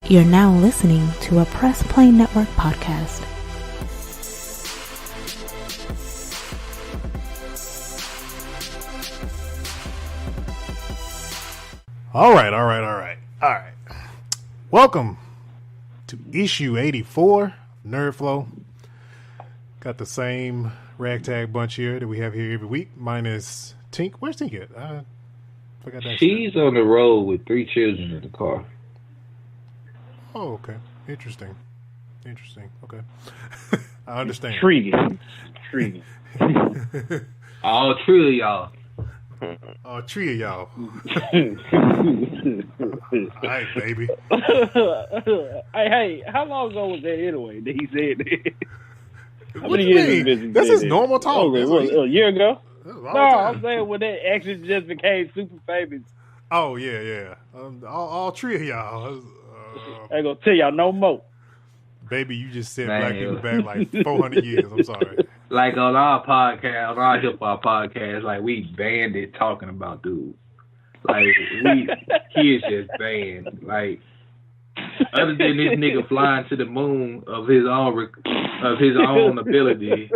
You're now listening to a Press Play Network podcast. All right. Welcome to issue 84 of Nerd Flow. Got the same ragtag bunch here that we have here every week. Mine is Tink. Where's Tink at? I forgot that. She's on the road with 3 children in the car. Oh, okay. Interesting. Okay. I understand. Intriguing. All 3 of y'all. Oh, 3 of y'all. All right, baby. Hey, how long ago was that anyway that he said that? What do you mean? This is normal talk. A year ago? No, I'm saying when that actually just became super famous. Oh, yeah. All 3 of y'all. I ain't gonna tell y'all no more. Baby, you just said black people back like 400 years. I'm sorry. Like on our podcast, on our hip hop podcast, like we banned it talking about dudes. Like he is just banned. Like other than this nigga flying to the moon of his own ability.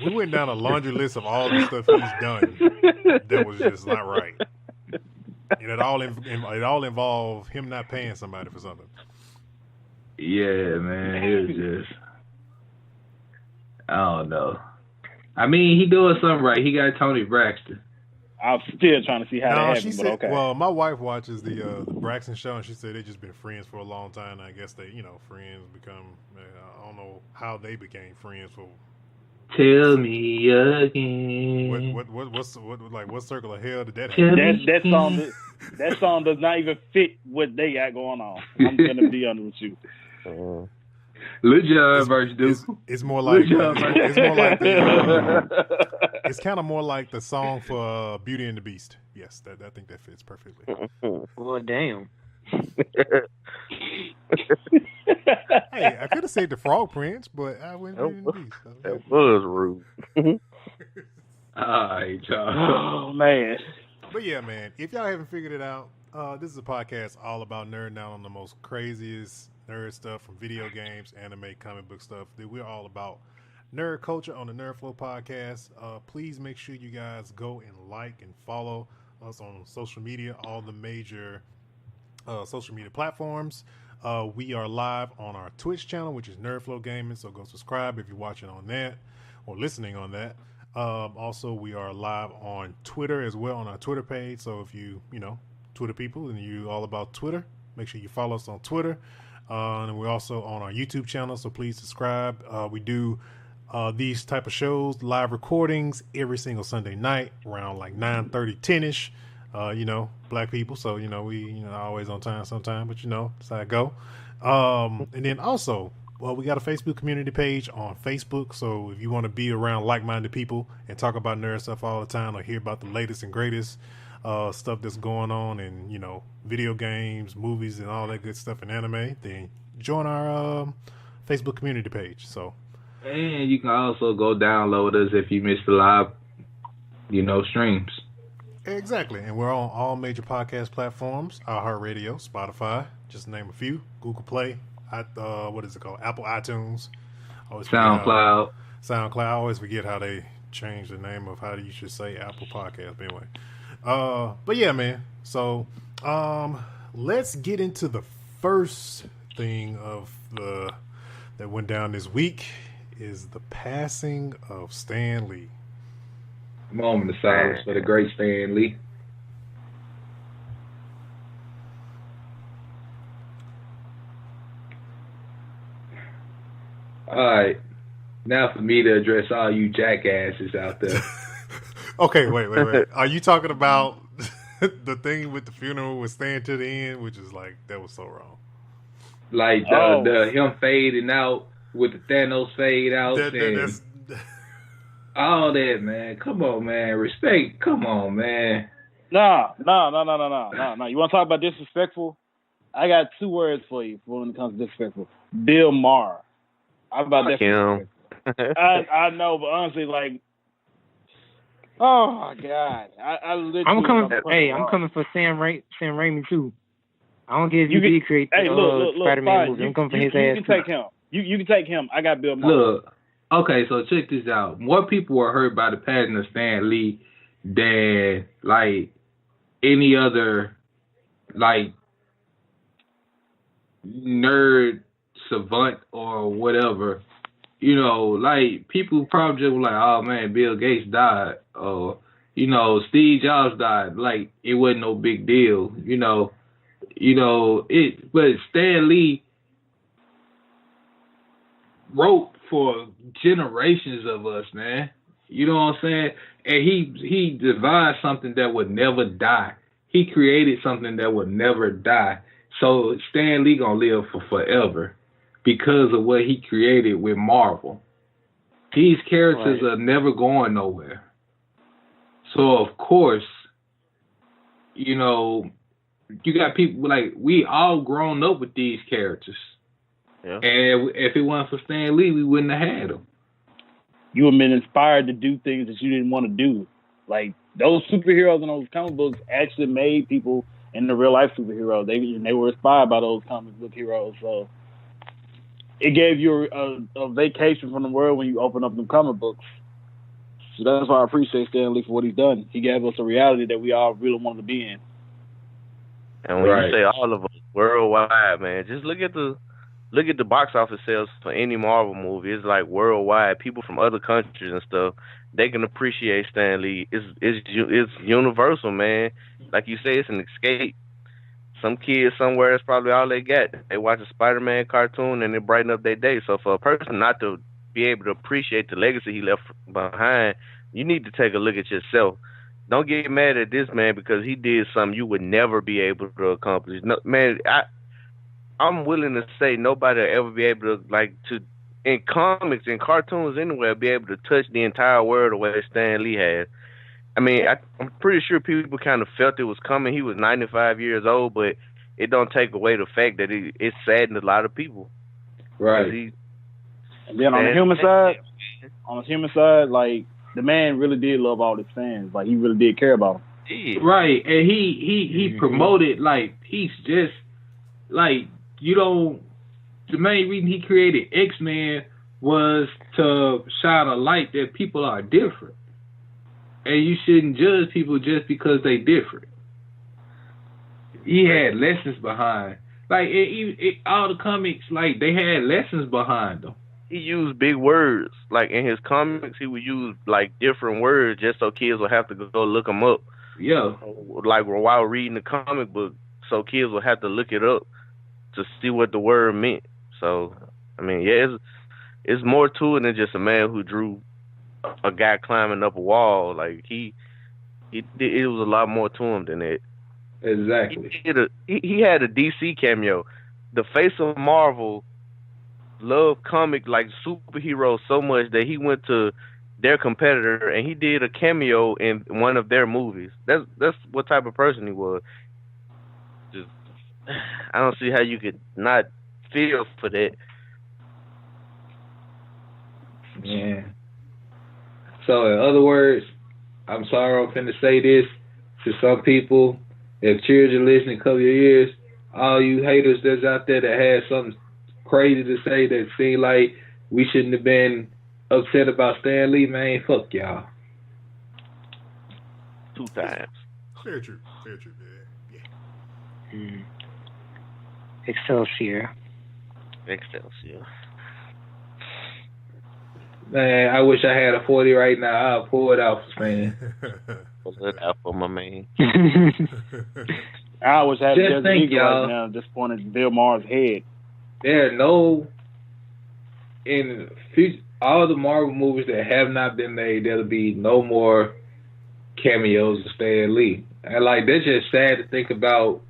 We went down a laundry list of all the stuff he's done that was just not right. And it all involved him not paying somebody for something. Yeah, man, it was just, I don't know. I mean, he doing something right. He got Tony Braxton. I'm still trying to see how that happened, but okay. Well, my wife watches the Braxton show, and she said they've just been friends for a long time. And I guess they, friends become. I don't know how they became friends for. Tell me again. What circle of hell did that happen? That song does not even fit what they got going on. I'm gonna be honest with you. Lil Jon verse dude. It's more like it's kind of more like the song for Beauty and the Beast. Yes, I think that fits perfectly. Well, damn. Hey, I could have said the Frog Prince, but I went Beauty and the Beast. That was rude. Alright, y'all. Oh man. But yeah, man, if y'all haven't figured it out, this is a podcast all about nerding out on the most craziest nerd stuff from video games, anime, comic book stuff. We're all about nerd culture on the Nerd Flow podcast. Please make sure you guys go and like and follow us on social media, all the major social media platforms. We are live on our Twitch channel, which is Nerd Flow Gaming, so go subscribe if you're watching on that or listening on that. Also, we are live on Twitter as well on our Twitter page. So if you Twitter people and you all about Twitter, make sure you follow us on Twitter. And we're also on our YouTube channel, so please subscribe. We do these type of shows, live recordings every single Sunday night around like 9:30, 10ish. Black people, so we always on time sometime, but that's how it go. And then also, well, we got a Facebook community page on Facebook, so if you want to be around like-minded people and talk about nerd stuff all the time or hear about the latest and greatest stuff that's going on in, video games, movies, and all that good stuff in anime, then join our Facebook community page. So, and you can also go download us if you missed the live, streams. Exactly, and we're on all major podcast platforms: iHeartRadio, Spotify, just to name a few, Google Play, what is it called? Apple iTunes, SoundCloud. I always forget how they change the name of how you should say Apple Podcast. But anyway, but yeah, man. So, let's get into the first thing that went down this week is the passing of Stan Lee. Moment of silence for the great Stan Lee. All right, now for me to address all you jackasses out there. Okay, wait. Are you talking about the thing with the funeral with Stan to the end, which is like that was so wrong? Like the him fading out with the Thanos fade out and all that, man. Come on, man. Respect. Come on, man. No. You want to talk about disrespectful? I got 2 words for you when it comes to disrespectful. Bill Maher. I'm about that. I know, but honestly, like, oh my God, I literally. I'm coming for Sam Raimi too. I don't care if you did create the Spider-Man movie. I'm coming for his ass. You can take him. You can take him. I got Bill Maher. Look, okay, so check this out. More people were hurt by the passing of Stan Lee than like any other like nerd savant or whatever. You know, like people probably just were like, "Oh man, Bill Gates died," or you know, Steve Jobs died. Like it wasn't no big deal. You know it. But Stan Lee wrote for generations of us, man. You know what I'm saying? And he devised something that would never die. He created something that would never die. So Stan Lee gonna live for forever because of what he created with Marvel. These characters are never going nowhere. So of course, you know, you got people like we all grown up with these characters. Yeah. And if it wasn't for Stan Lee, we wouldn't have had them. You have been inspired to do things that you didn't want to do. Like those superheroes and those comic books actually made people into real life superheroes. They were inspired by those comic book heroes. So it gave you a vacation from the world when you open up them comic books. So that's why I appreciate Stan Lee for what he's done. He gave us a reality that we all really wanted to be in. And when you say all of us worldwide, man, just look at the box office sales for any Marvel movie. It's like worldwide. People from other countries and stuff, they can appreciate Stan Lee. It's universal, man. Like you say, it's an escape. Some kids somewhere, that's probably all they get. They watch a Spider-Man cartoon and it brighten up their day. So for a person not to be able to appreciate the legacy he left behind, you need to take a look at yourself. Don't get mad at this man because he did something you would never be able to accomplish. No, man, I'm willing to say nobody will ever be able to, in comics and cartoons anywhere, be able to touch the entire world the way Stan Lee has. I mean, I'm pretty sure people kind of felt it was coming. He was 95 years old, but it don't take away the fact that it saddened a lot of people. Right. And then on the human side, like, the man really did love all his fans. Like, he really did care about them. Yeah. Right. And he promoted, like, he's just, like, the main reason he created X-Men was to shine a light that people are different. And you shouldn't judge people just because they different. He had lessons behind. Like, all the comics, like, they had lessons behind them. He used big words. Like, in his comics, he would use, like, different words just so kids would have to go look them up. Yeah. Like, while reading the comic book, so kids would have to look it up to see what the word meant. So, I mean, yeah, it's more to it than just a man who drew a guy climbing up a wall. Like, it was a lot more to him than that. Exactly. He had a DC cameo. The face of Marvel loved comic like superheroes so much that he went to their competitor and he did a cameo in one of their movies. That's what type of person he was. Just, I don't see how you could not feel for that. Yeah. So in other words, I'm sorry I'm finna say this to some people. If children listening, cover your ears. All you haters that's out there that had something crazy to say that seemed like we shouldn't have been upset about Stan Lee, man, fuck y'all. 2 times. Fair true, man. Yeah. Excelsior. Man, I wish I had a 40 right now. I'll pull it out, man. Pull it out for my man. I wish I had Just a think, y'all. right now at this point in Bill Maher's head. There are no, in all the Marvel movies that have not been made, there'll be no more cameos of Stan Lee. And like, that's just sad to think about.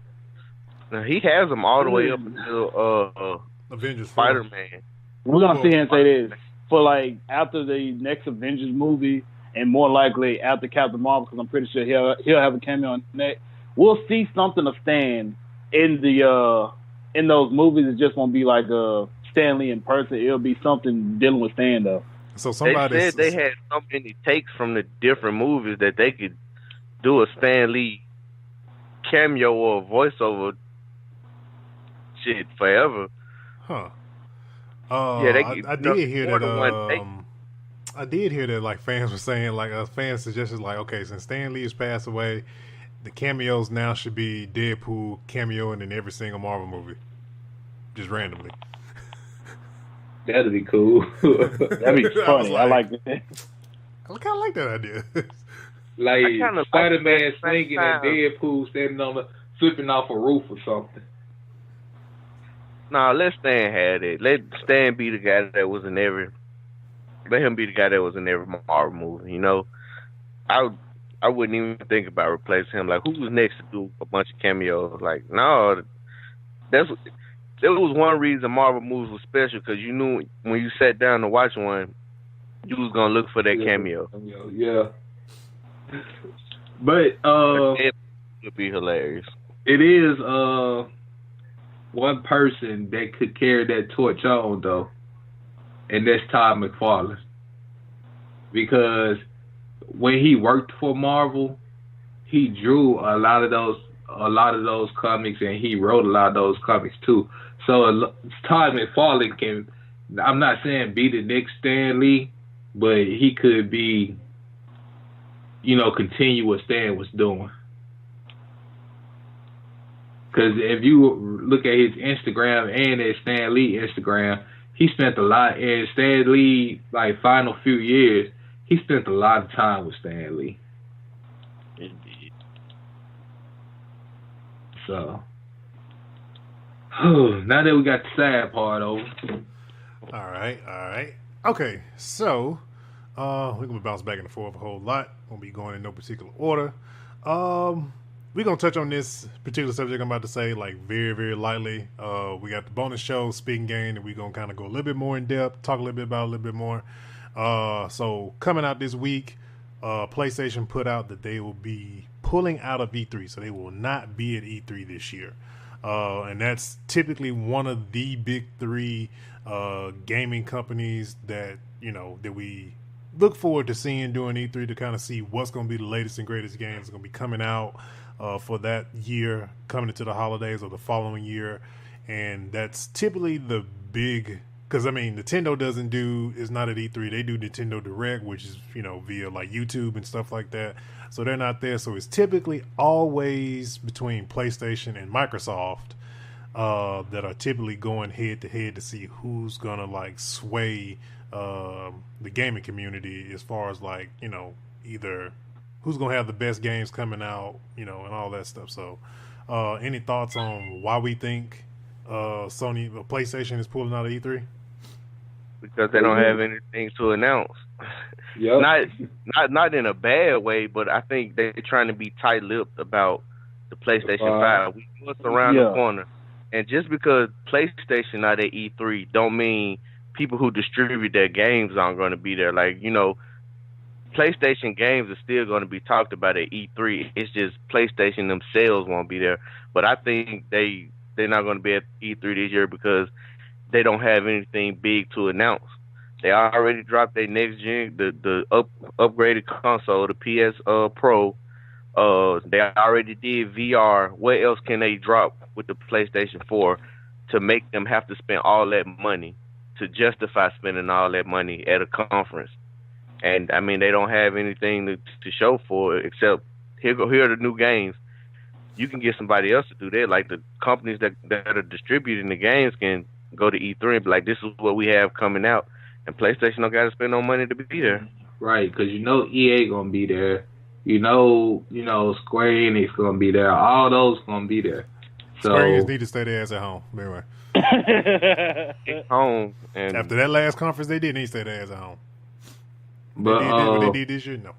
Now, he has them all the way up until Avengers Spider-Man. We're gonna sit here and say this for like after the next Avengers movie, and more likely after Captain Marvel, because I'm pretty sure he'll have a cameo on that. We'll see something of Stan in those movies. It just won't be like Stan Lee in person. It'll be something dealing with Stan though. So somebody said they had so many takes from the different movies that they could do a Stan Lee cameo or a voiceover shit forever. Huh. Yeah, I did hear more that. than one take. I did hear that like fans were saying like fans suggested like okay, since Stan Lee has passed away, the cameos now should be Deadpool cameoing in every single Marvel movie, just randomly. That'd be cool. That'd be funny. I like that. I kind of like that idea. Like Spider-Man swinging and Deadpool standing on flipping off a roof or something. Nah, let Stan have it. Let Stan be the guy that was in every. Let him be the guy that was in every Marvel movie. You know, I wouldn't even think about replacing him. Like, who was next to do a bunch of cameos? Like, no, there was one reason Marvel movies were special because you knew when you sat down to watch one, you was gonna look for that cameo. Yeah. But it would be hilarious. It is one person that could carry that torch on though, and that's Todd McFarlane. Because when he worked for Marvel, he drew a lot of those comics, and he wrote a lot of those comics too. So Todd McFarlane can, I'm not saying be the next Stan Lee, but he could be, continue what Stan was doing. Because if you look at his Instagram and at Stan Lee Instagram, he spent a lot in Stan Lee, like final few years, he spent a lot of time with Stan Lee. Indeed. So, now that we got the sad part over. All right. Okay, so we're gonna bounce back and forth a whole lot. Won't be going in no particular order. We're gonna touch on this particular subject I'm about to say like very, very lightly. We got the bonus show, Spittin Game, and we're gonna kind of go a little bit more in depth, talk a little bit about it a little bit more. So coming out this week, PlayStation put out that they will be pulling out of E3, so they will not be at E3 this year. And that's typically one of the big three gaming companies that that we look forward to seeing during E3 to kind of see what's going to be the latest and greatest games going to be coming out for that year, coming into the holidays or the following year. And that's typically the big, because Nintendo is not at E3. They do Nintendo Direct, which is via like YouTube and stuff like that. So they're not there. So it's typically always between PlayStation and Microsoft that are typically going head to head to see who's gonna like sway the gaming community as far as like either who's gonna have the best games coming out, and all that stuff. So any thoughts on why we think PlayStation is pulling out of E3? Because they don't have anything to announce. Yep. Not in a bad way, but I think they're trying to be tight-lipped about the PlayStation 5. We know it's around the corner. And just because PlayStation not at E3 don't mean people who distribute their games aren't going to be there. Like, PlayStation games are still going to be talked about at E3. It's just PlayStation themselves won't be there. But I think they're not going to be at E3 this year because they don't have anything big to announce. They already dropped their next gen, the upgraded console, the PS Pro. They already did VR. What else can they drop with the PlayStation 4 to make them have to spend all that money to justify spending all that money at a conference? And they don't have anything to show for it except here are the new games. You can get somebody else to do that. Like the companies that are distributing the games can go to E3 and be like, this is what we have coming out. And PlayStation don't got to spend no money to be there. Right, because EA gonna be there. Square Enix gonna be there. All those gonna be there. So Square Enix need to stay their ass at home. Anyway. Home. And after that last conference they did, need to stay their ass at home. But they did this year? No.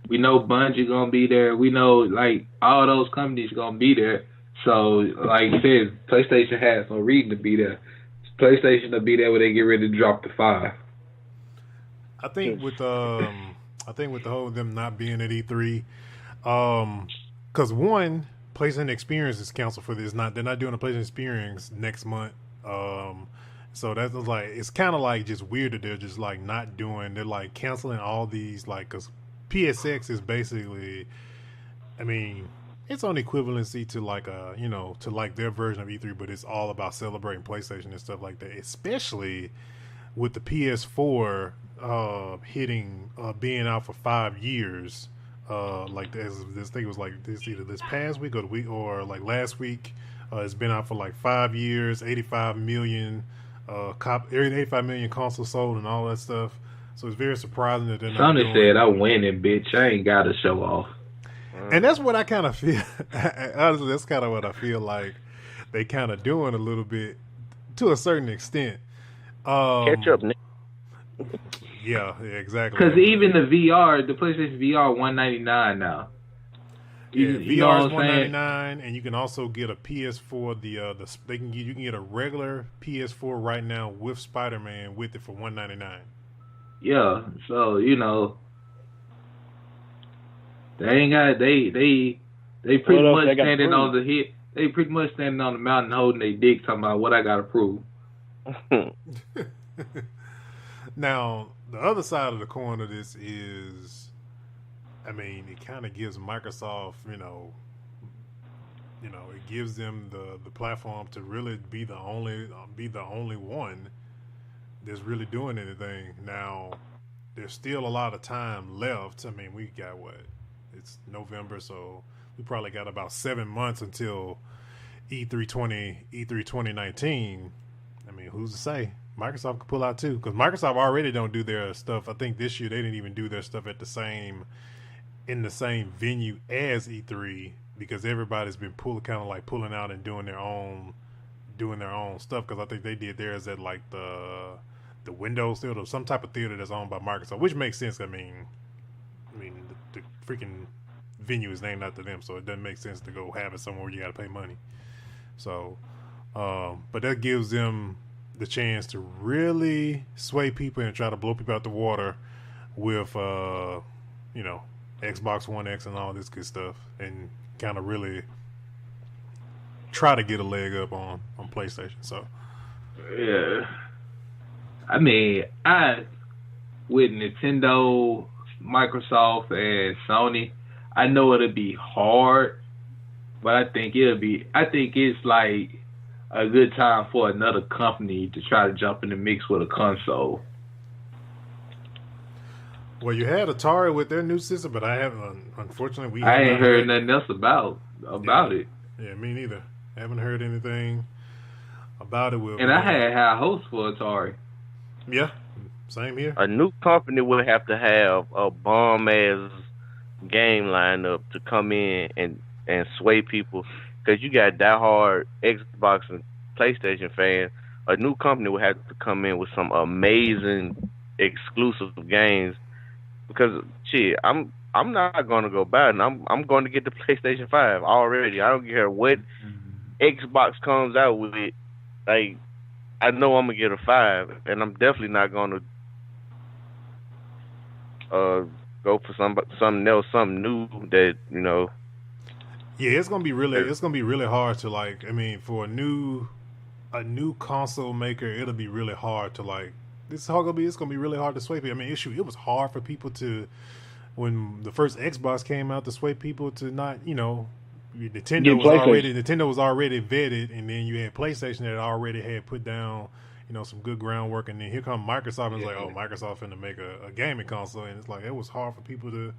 We know Bungie gonna be there. We know like all those companies gonna be there. So like you said, PlayStation has no reason to be there. PlayStation will be there when they get ready to drop the 5. I think with the whole them not being at E3, because one, PlayStation Experience is canceled for this. They're not doing a PlayStation Experience next month. So that's like it's kind of like just weird that they're just like not doing. They're like canceling all these like because PSX is basically, It's on equivalency to like to like their version of E3, but it's all about celebrating PlayStation and stuff like that. Especially with the PS4 hitting being out for 5 years. Like this thing was like this either this past week or the week or like last week. It's been out for like 5 years, 85 million 85 million consoles sold and all that stuff. So it's very surprising that they're not Sony said, "I win it, bitch. I ain't got to show off." And that's what I kind of feel. Honestly, that's kind of what I feel like they kind of doing a little bit to a certain extent. Catch up, Nick. Yeah, exactly. Because even the VR, the PlayStation VR, $199 now. Yeah, you know VR is what I'm saying? $199, and you can also get a PS4. You can get a regular PS4 right now with Spider-Man with it for $199. Yeah, so they ain't got they pretty much standing on the hit. They pretty much standing on the mountain holding their dick, talking about what I gotta prove. Now, the other side of the coin of this is, I mean, it kind of gives Microsoft, it gives them the platform to really be the only one that's really doing anything. Now, there's still a lot of time left. I mean, we got it's November, so we probably got about 7 months until E3 2019. I mean, who's to say? Microsoft could pull out too, because Microsoft already don't do their stuff. I think this year they didn't even do their stuff in the same venue as E3, because everybody's been pulling out and doing their own stuff. Because I think they did theirs at like the Windows Theater or some type of theater that's owned by Microsoft, which makes sense. I mean, the freaking venue is named after them, so it doesn't make sense to go have it somewhere where you got to pay money. So, but that gives them the chance to really sway people and try to blow people out the water with, Xbox One X and all this good stuff, and kind of really try to get a leg up on PlayStation. So, yeah. I mean, with Nintendo, Microsoft, and Sony, I know it'll be hard, but I think it's like a good time for another company to try to jump in the mix with a console. Well, you had Atari with their new system, but I haven't. Unfortunately, I ain't heard nothing else about it. Yeah, me neither. Haven't heard anything about it. And I had high hopes for Atari. Yeah, same here. A new company would have to have a bomb ass game lineup to come in and sway people, because you got diehard Xbox and PlayStation fans. A new company would have to come in with some amazing exclusive games. Because shit, I'm not gonna go buy it. I'm going to get the PlayStation 5 already. I don't care what Xbox comes out with. Like, I know I'm gonna get a 5, and I'm definitely not gonna go for something else, something new that Yeah, it's gonna be really hard to like. I mean, for a new console maker, it'll be really hard to like. It's gonna be really hard to sway people. I mean, it was hard for people to, when the first Xbox came out, to sway people to not, Nintendo was already vetted, and then you had PlayStation that already had put down, some good groundwork, and then here come Microsoft, and it's like, oh, Microsoft finna make a gaming console, and it's like it was hard for people to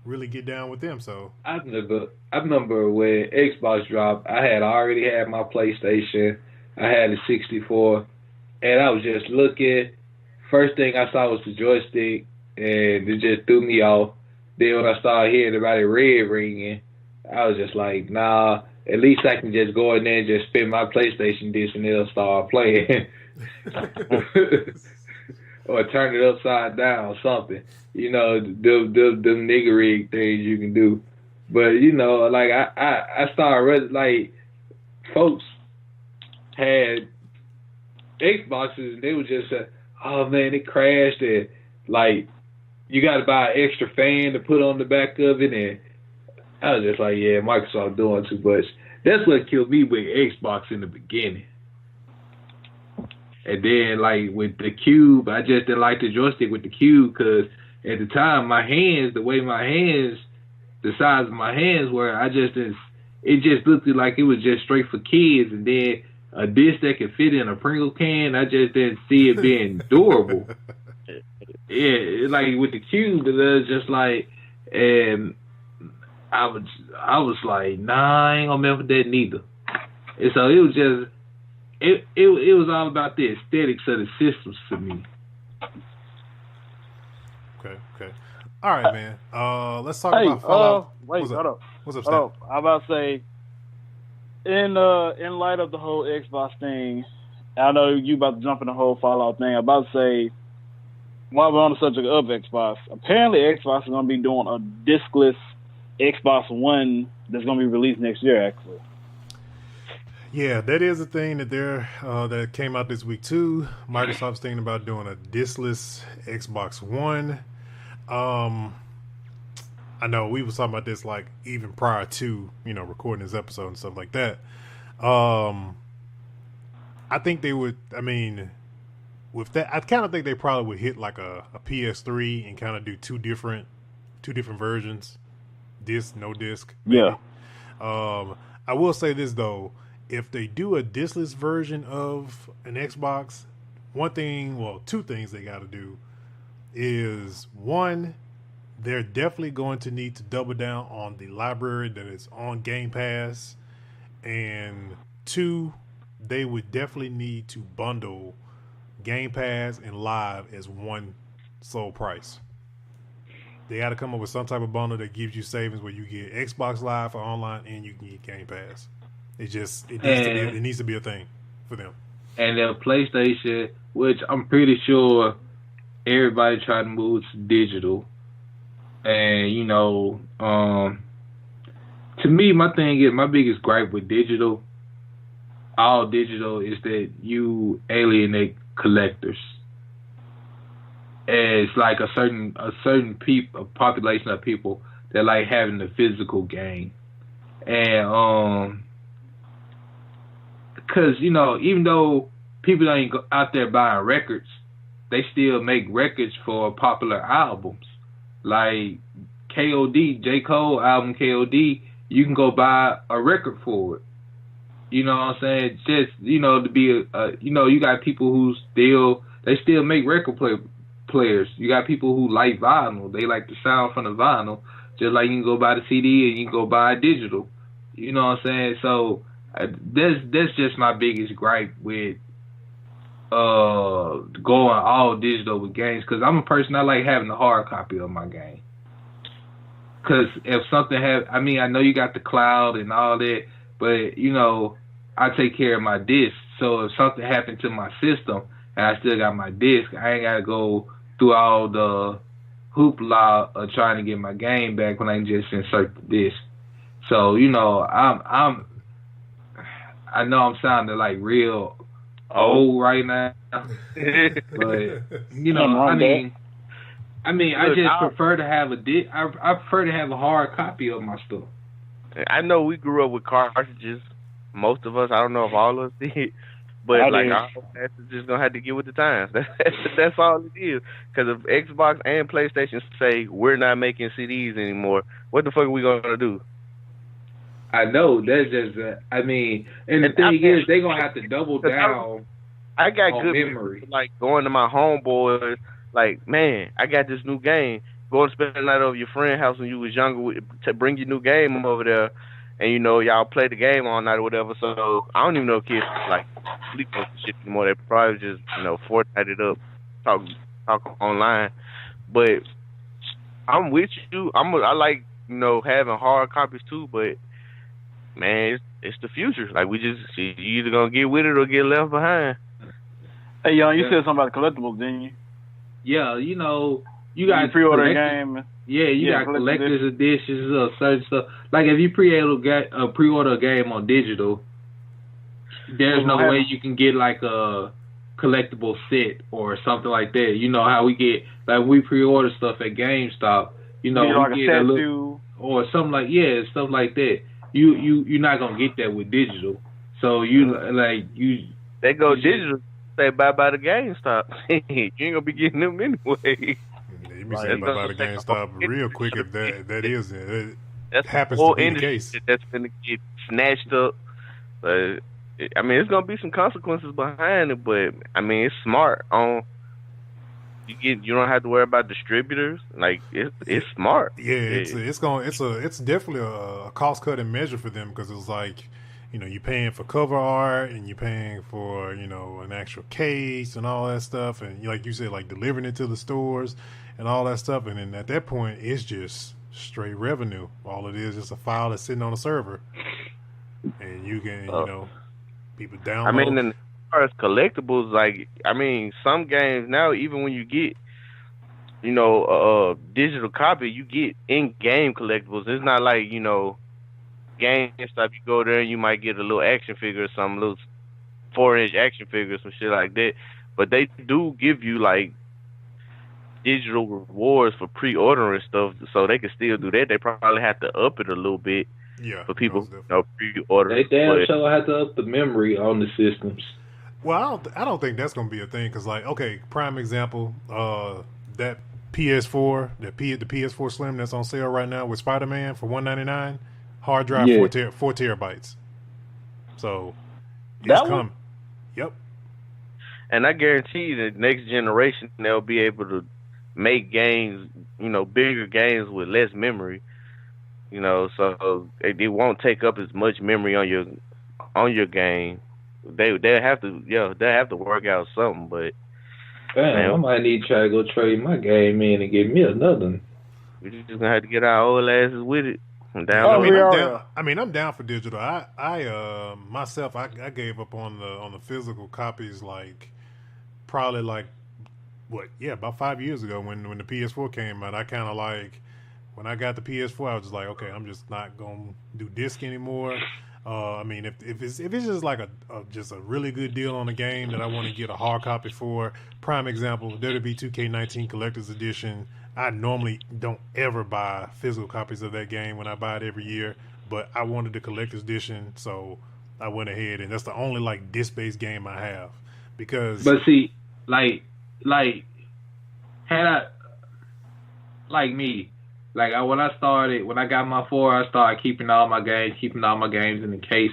really get down with them. So I remember when Xbox dropped, I had already had my PlayStation, I had a 64, and I was just looking. First thing I saw was the joystick, and it just threw me off. Then when I started hearing about it red ringing, I was just like, nah, at least I can just go in there and just spin my PlayStation disc and it'll start playing. Or turn it upside down or something. The nigga rig things you can do. But, like I started, like, folks had Xboxes and they were just oh man, it crashed, and like you got to buy an extra fan to put on the back of it, and I was just like, yeah, Microsoft doing too much. That's what killed me with Xbox in the beginning. And then like with the Cube, I just didn't like the joystick with the Cube, because at the time the size of my hands were, I just didn't it just looked like it was just straight for kids, and then a disc that could fit in a Pringle can. I just didn't see it being durable. Yeah, like with the cube, it was just like, and I was like, nah, I ain't gonna remember that neither. And so it was just, it was all about the aesthetics of the systems to me. Okay. All right, man. Let's talk about Fallout. Wait, hold up. What's up, Hold up. I'm about to say, in light of the whole Xbox thing, I know you about to jump in the whole Fallout thing. I'm about to say, while we're on the subject of Xbox, apparently Xbox is going to be doing a discless Xbox One that's going to be released next year, actually. Yeah, that is a thing that that came out this week too. Microsoft's thinking about doing a discless Xbox One. I know we was talking about this like even prior to, recording this episode and stuff like that. I think they would, with that, I kind of think they probably would hit like a PS3 and kind of do two different versions. Disc, no disc. Maybe. Yeah. I will say this though. If they do a discless version of an Xbox, two things they got to do is, one, they're definitely going to need to double down on the library that is on Game Pass, and two, they would definitely need to bundle Game Pass and Live as one sole price. They got to come up with some type of bundle that gives you savings where you get Xbox Live for online and you can get Game Pass. It needs to be a thing for them. And the PlayStation, which I'm pretty sure everybody trying to move to digital. And to me, my biggest gripe with all digital is that you alienate collectors. And it's like a certain population of people that like having the physical game. And because, even though people ain't go out there buying records, they still make records for popular albums. Like KOD, J. Cole album KOD, you can go buy a record for it. You know what I'm saying? Just, to be you got people who still make record players. You got people who like vinyl. They like the sound from the vinyl. Just like you can go buy the CD and you can go buy digital. You know what I'm saying? So that's just my biggest gripe with going all digital with games, because I'm a person, I like having a hard copy of my game. Because if something I know you got the cloud and all that, but I take care of my disc. So if something happened to my system and I still got my disc, I ain't got to go through all the hoopla of trying to get my game back when I can just insert the disc. So I know I'm sounding like real old right now, but I just prefer to have I prefer to have a hard copy of my stuff. I know we grew up with cartridges, most of us. I don't know if all of us did, but our that's just gonna have to get with the times. That's all it is. Because if Xbox and PlayStation say we're not making CDs anymore, what the fuck are we gonna do? I know, that's just, and the thing is, they're going to have to double down I got on good memory. People, like, going to my homeboys, like, man, I got this new game. Go and spend the night over your friend's house when you was younger to bring your new game over there, and, y'all play the game all night or whatever. So, I don't even know if kids, like, sleep on shit anymore. They probably just, Fortnite it up, talk online. But I'm with you. I like, having hard copies, too, but man, it's the future. Like, you either gonna get with it or get left behind. Hey, Young, you said something about collectibles, didn't you? Yeah, you got pre-order a game. Yeah, you got collector's editions of certain stuff. Like, if you pre-order a game on digital, there's no way you can get like a collectible set or something like that. You know how we get, like, we pre-order stuff at GameStop. We like get a tattoo or something like stuff like that. You're not gonna get that with digital. So they go digital. Say bye to GameStop. You ain't gonna be getting them anyway. You be saying bye to GameStop real quick if that is it. that's happens the whole to be the industry case. that's gonna get snatched up. I mean, it's gonna be some consequences behind it, but I mean, it's smart. You don't have to worry about distributors. Like it's smart. Yeah, it's definitely a cost cutting measure for them, because it's like, you're paying for cover art and you're paying for an actual case and all that stuff, and like you said, like delivering it to the stores and all that stuff, and then at that point it's just straight revenue. All it is a file that's sitting on a server, and you can people download. I mean, and as far as collectibles, like some games now, even when you get digital copy, you get in-game collectibles. It's not like GameStop, you go there and you might get a little action figure or some little 4-inch action figure or some shit like that. But they do give you like digital rewards for pre-ordering stuff, so they can still do that. They probably have to up it a little bit for people pre-order. They damn sure have to up the memory on the systems. Well, I don't think that's going to be a thing, because like, okay, prime example, that PS4, the PS4 Slim that's on sale right now with Spider-Man for $199, hard drive 4 terabytes. So it's coming. Yep. And I guarantee the next generation they'll be able to make games, bigger games with less memory. So it won't take up as much memory on your game. They'll have to work out something, but I might need to try to go trade my game in and get me another one. We're just gonna have to get our old asses with it. I'm down for digital. I myself, I gave up on the physical copies like probably like about 5 years ago when the PS4 came out. I kind of like, when I got the PS4, I was just like, okay, I'm just not gonna do disc anymore. If it's just like a really good deal on a game that I want to get a hard copy for, prime example, WWE 2K19 Collector's Edition. I normally don't ever buy physical copies of that game when I buy it every year, but I wanted the Collector's Edition, so I went ahead, and that's the only like disc-based game I have. Because, but see, like had I, like me. Like when I got my 4, I started keeping all my games in the case,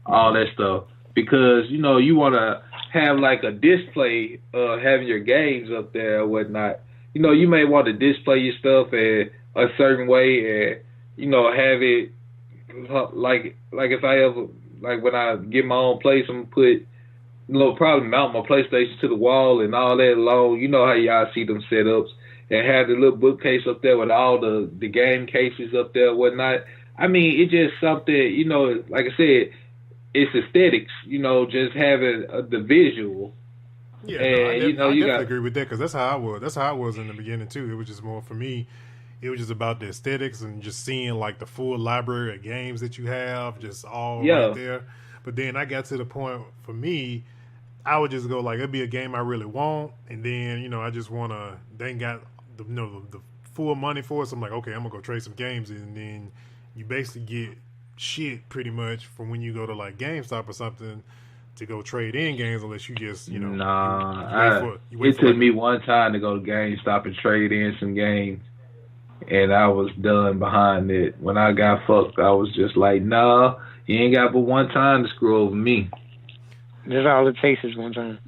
all that stuff, because you want to have like a display having your games up there or whatnot. You may want to display your stuff in a certain way, and have it like if I ever, like when I get my own place, I'm gonna put probably mount my PlayStation to the wall and all that along. You know how y'all see them setups. And have the little bookcase up there with all the game cases up there and whatnot. I mean, it's just something, like I said, it's aesthetics, just having the visual. Yeah, and, I definitely agree with that, because that's how I was. That's how I was in the beginning, too. It was just more, for me, it was just about the aesthetics and just seeing, like, the full library of games that you have, just all right there. But then I got to the point, for me, I would just go, like, it'd be a game I really want, and then, I just want to, they got the full money for it. So I'm like, okay, I'm gonna go trade some games, and then you basically get shit pretty much from when you go to like GameStop or something to go trade in games, unless you just it took me one time to go to GameStop and trade in some games, and I was done behind it. When I got fucked, I was just like, nah, you ain't got but one time to screw over me. That's all it takes is one time.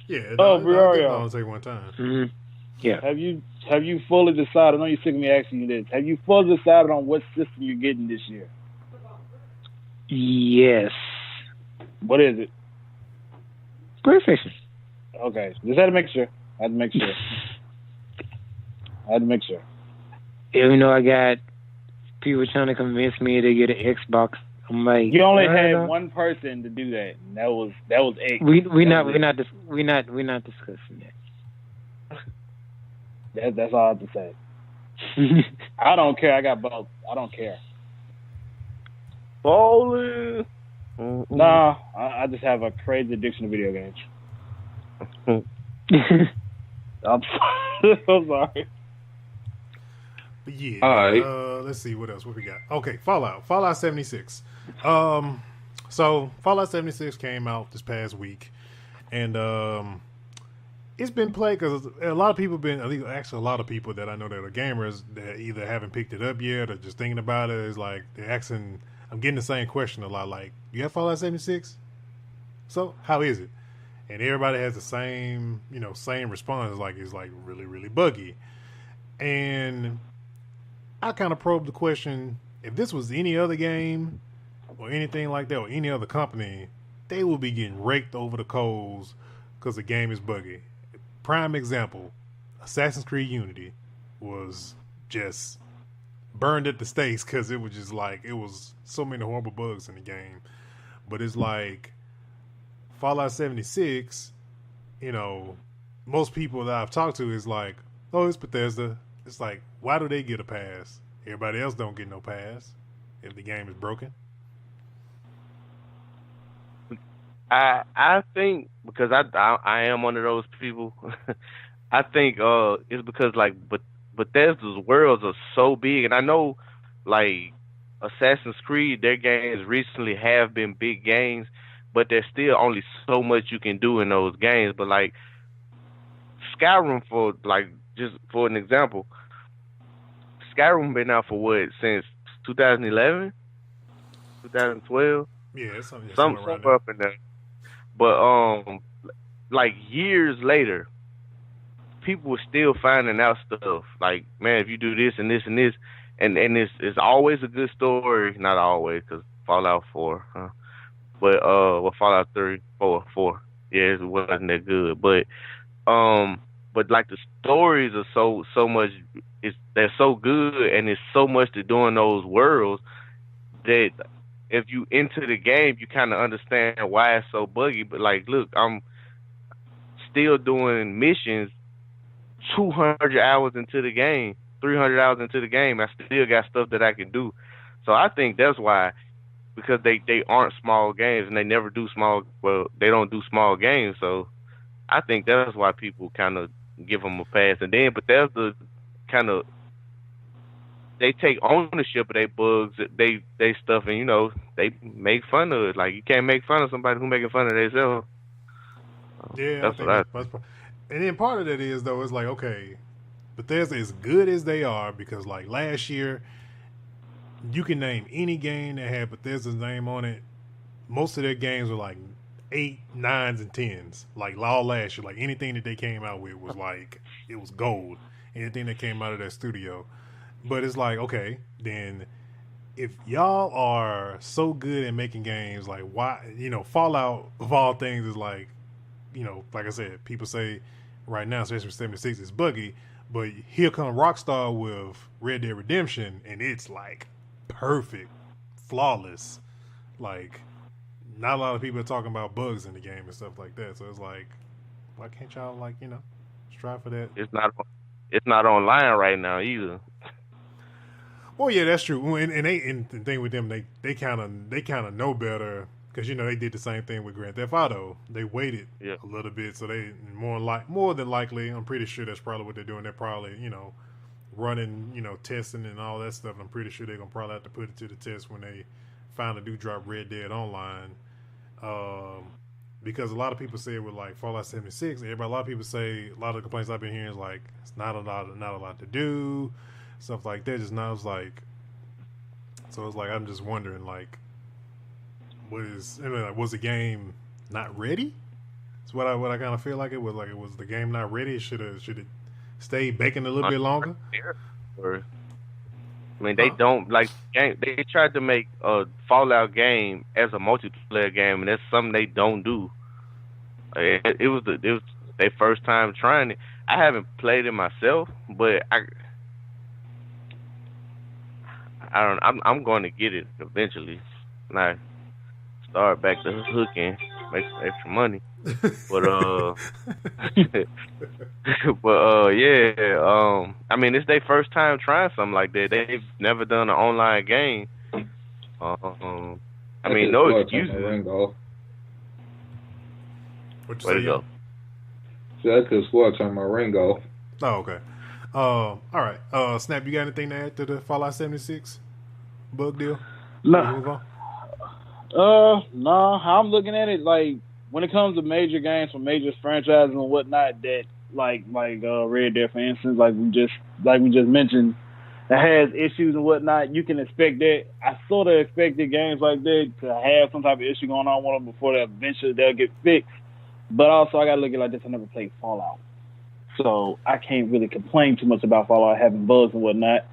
Yeah, it only take one time. Mm-hmm. Yeah. Have you fully decided? I know you're sick of me asking you this. Have you fully decided on what system you're getting this year? Yes. What is it? PlayStation. Okay, just had to make sure. Even though I got people trying to convince me to get an Xbox, I'm like, you only had one person to do that, and that was X. We're not discussing that. That's all I have to say. I don't care. I got both. I don't care. Bowling. Nah, I just have a crazy addiction to video games. I'm sorry. But yeah. All right. Let's see what else. What we got? Okay, Fallout 76. So Fallout 76 came out this past week, and it's been played because a lot of people actually a lot of people that I know that are gamers that either haven't picked it up yet or just thinking about it is like they're asking. I'm getting the same question a lot. Like, you have Fallout 76? So how is it? And everybody has the same response. Like, it's like really, really buggy. And I kind of probed the question: if this was any other game or anything like that, or any other company, they would be getting raked over the coals because the game is buggy. Prime example, Assassin's Creed Unity was just burned at the stakes because it was just like, it was so many horrible bugs in the game. But it's like Fallout 76, most people that I've talked to is like, oh, it's Bethesda. It's like, why do they get a pass? Everybody else don't get no pass if the game is broken. I think because I am one of those people. I think it's because like Bethesda's worlds are so big, and I know like Assassin's Creed, their games recently have been big games, but there's still only so much you can do in those games. But like Skyrim, just for an example, Skyrim been out for what, since 2011, 2012? Yeah, somewhere up in there. But like years later, people were still finding out stuff. Like, man, if you do this and this and this, and it's always a good story. Not always, because Fallout 4, huh? But Fallout 3, 4, yeah, it wasn't that good. But like the stories are so much. They're so good, and it's so much to do in those worlds that if you into the game, you kind of understand why it's so buggy. But like, look, I'm still doing missions 200 hours into the game, 300 hours into the game. I still got stuff that I can do. So I think that's why, because they aren't small games, and they never do they don't do small games. So I think that's why people kind of give them a pass. And then Bethesda kind of, they take ownership of their bugs, they stuff, and they make fun of it. Like, you can't make fun of somebody who making fun of themselves. Yeah, that's and then part of that is, though, it's like, okay, Bethesda, as good as they are, because like last year, you can name any game that had Bethesda's name on it. Most of their games were like 8, 9s, and 10s. Like all last year, like anything that they came out with was like, it was gold. Anything that came out of that studio. But it's like, okay, then if y'all are so good at making games, like, why, Fallout of all things is like, like I said, people say right now, especially 76 is buggy, but here come Rockstar with Red Dead Redemption, and it's like perfect, flawless. Like, not a lot of people are talking about bugs in the game and stuff like that. So it's like, why can't y'all, like, strive for that? It's not online right now either. Well, yeah, that's true. And the thing with them, they kind of know better, because they did the same thing with Grand Theft Auto. They waited a little bit, so they more than likely, I'm pretty sure that's probably what they're doing. They're probably running testing and all that stuff. I'm pretty sure they're gonna probably have to put it to the test when they finally do drop Red Dead Online. Because a lot of people say with like Fallout 76, a lot of people say, a lot of the complaints I've been hearing is like, it's not a lot to do, stuff like that. Just now, it's like, so it's like, I'm just wondering, like, was the game not ready? That's what I kind of feel like it was. Like, was the game not ready? Should it stay baking a little bit longer? I mean, they don't like game. They tried to make a Fallout game as a multiplayer game, and that's something they don't do. It was their first time trying it. I haven't played it myself, but I'm going to get it eventually. And I start back to hooking, make some extra money. But yeah. I mean, it's their first time trying something like that. They've never done an online game. I mean, no excuses. What you Way say? to go. So I could squat on my ring off. Oh, okay. All right. Snap, you got anything to add to the Fallout 76 bug deal? No. Move on. No. How I'm looking at it, like, when it comes to major games from major franchises and whatnot, that like Red Dead, for instance, like we just mentioned, that has issues and whatnot, you can expect that. I sort of expected games like that to have some type of issue going on with them before that eventually they'll get fixed. But also, I gotta look at it like this: I never played Fallout, so I can't really complain too much about Fallout having bugs and whatnot.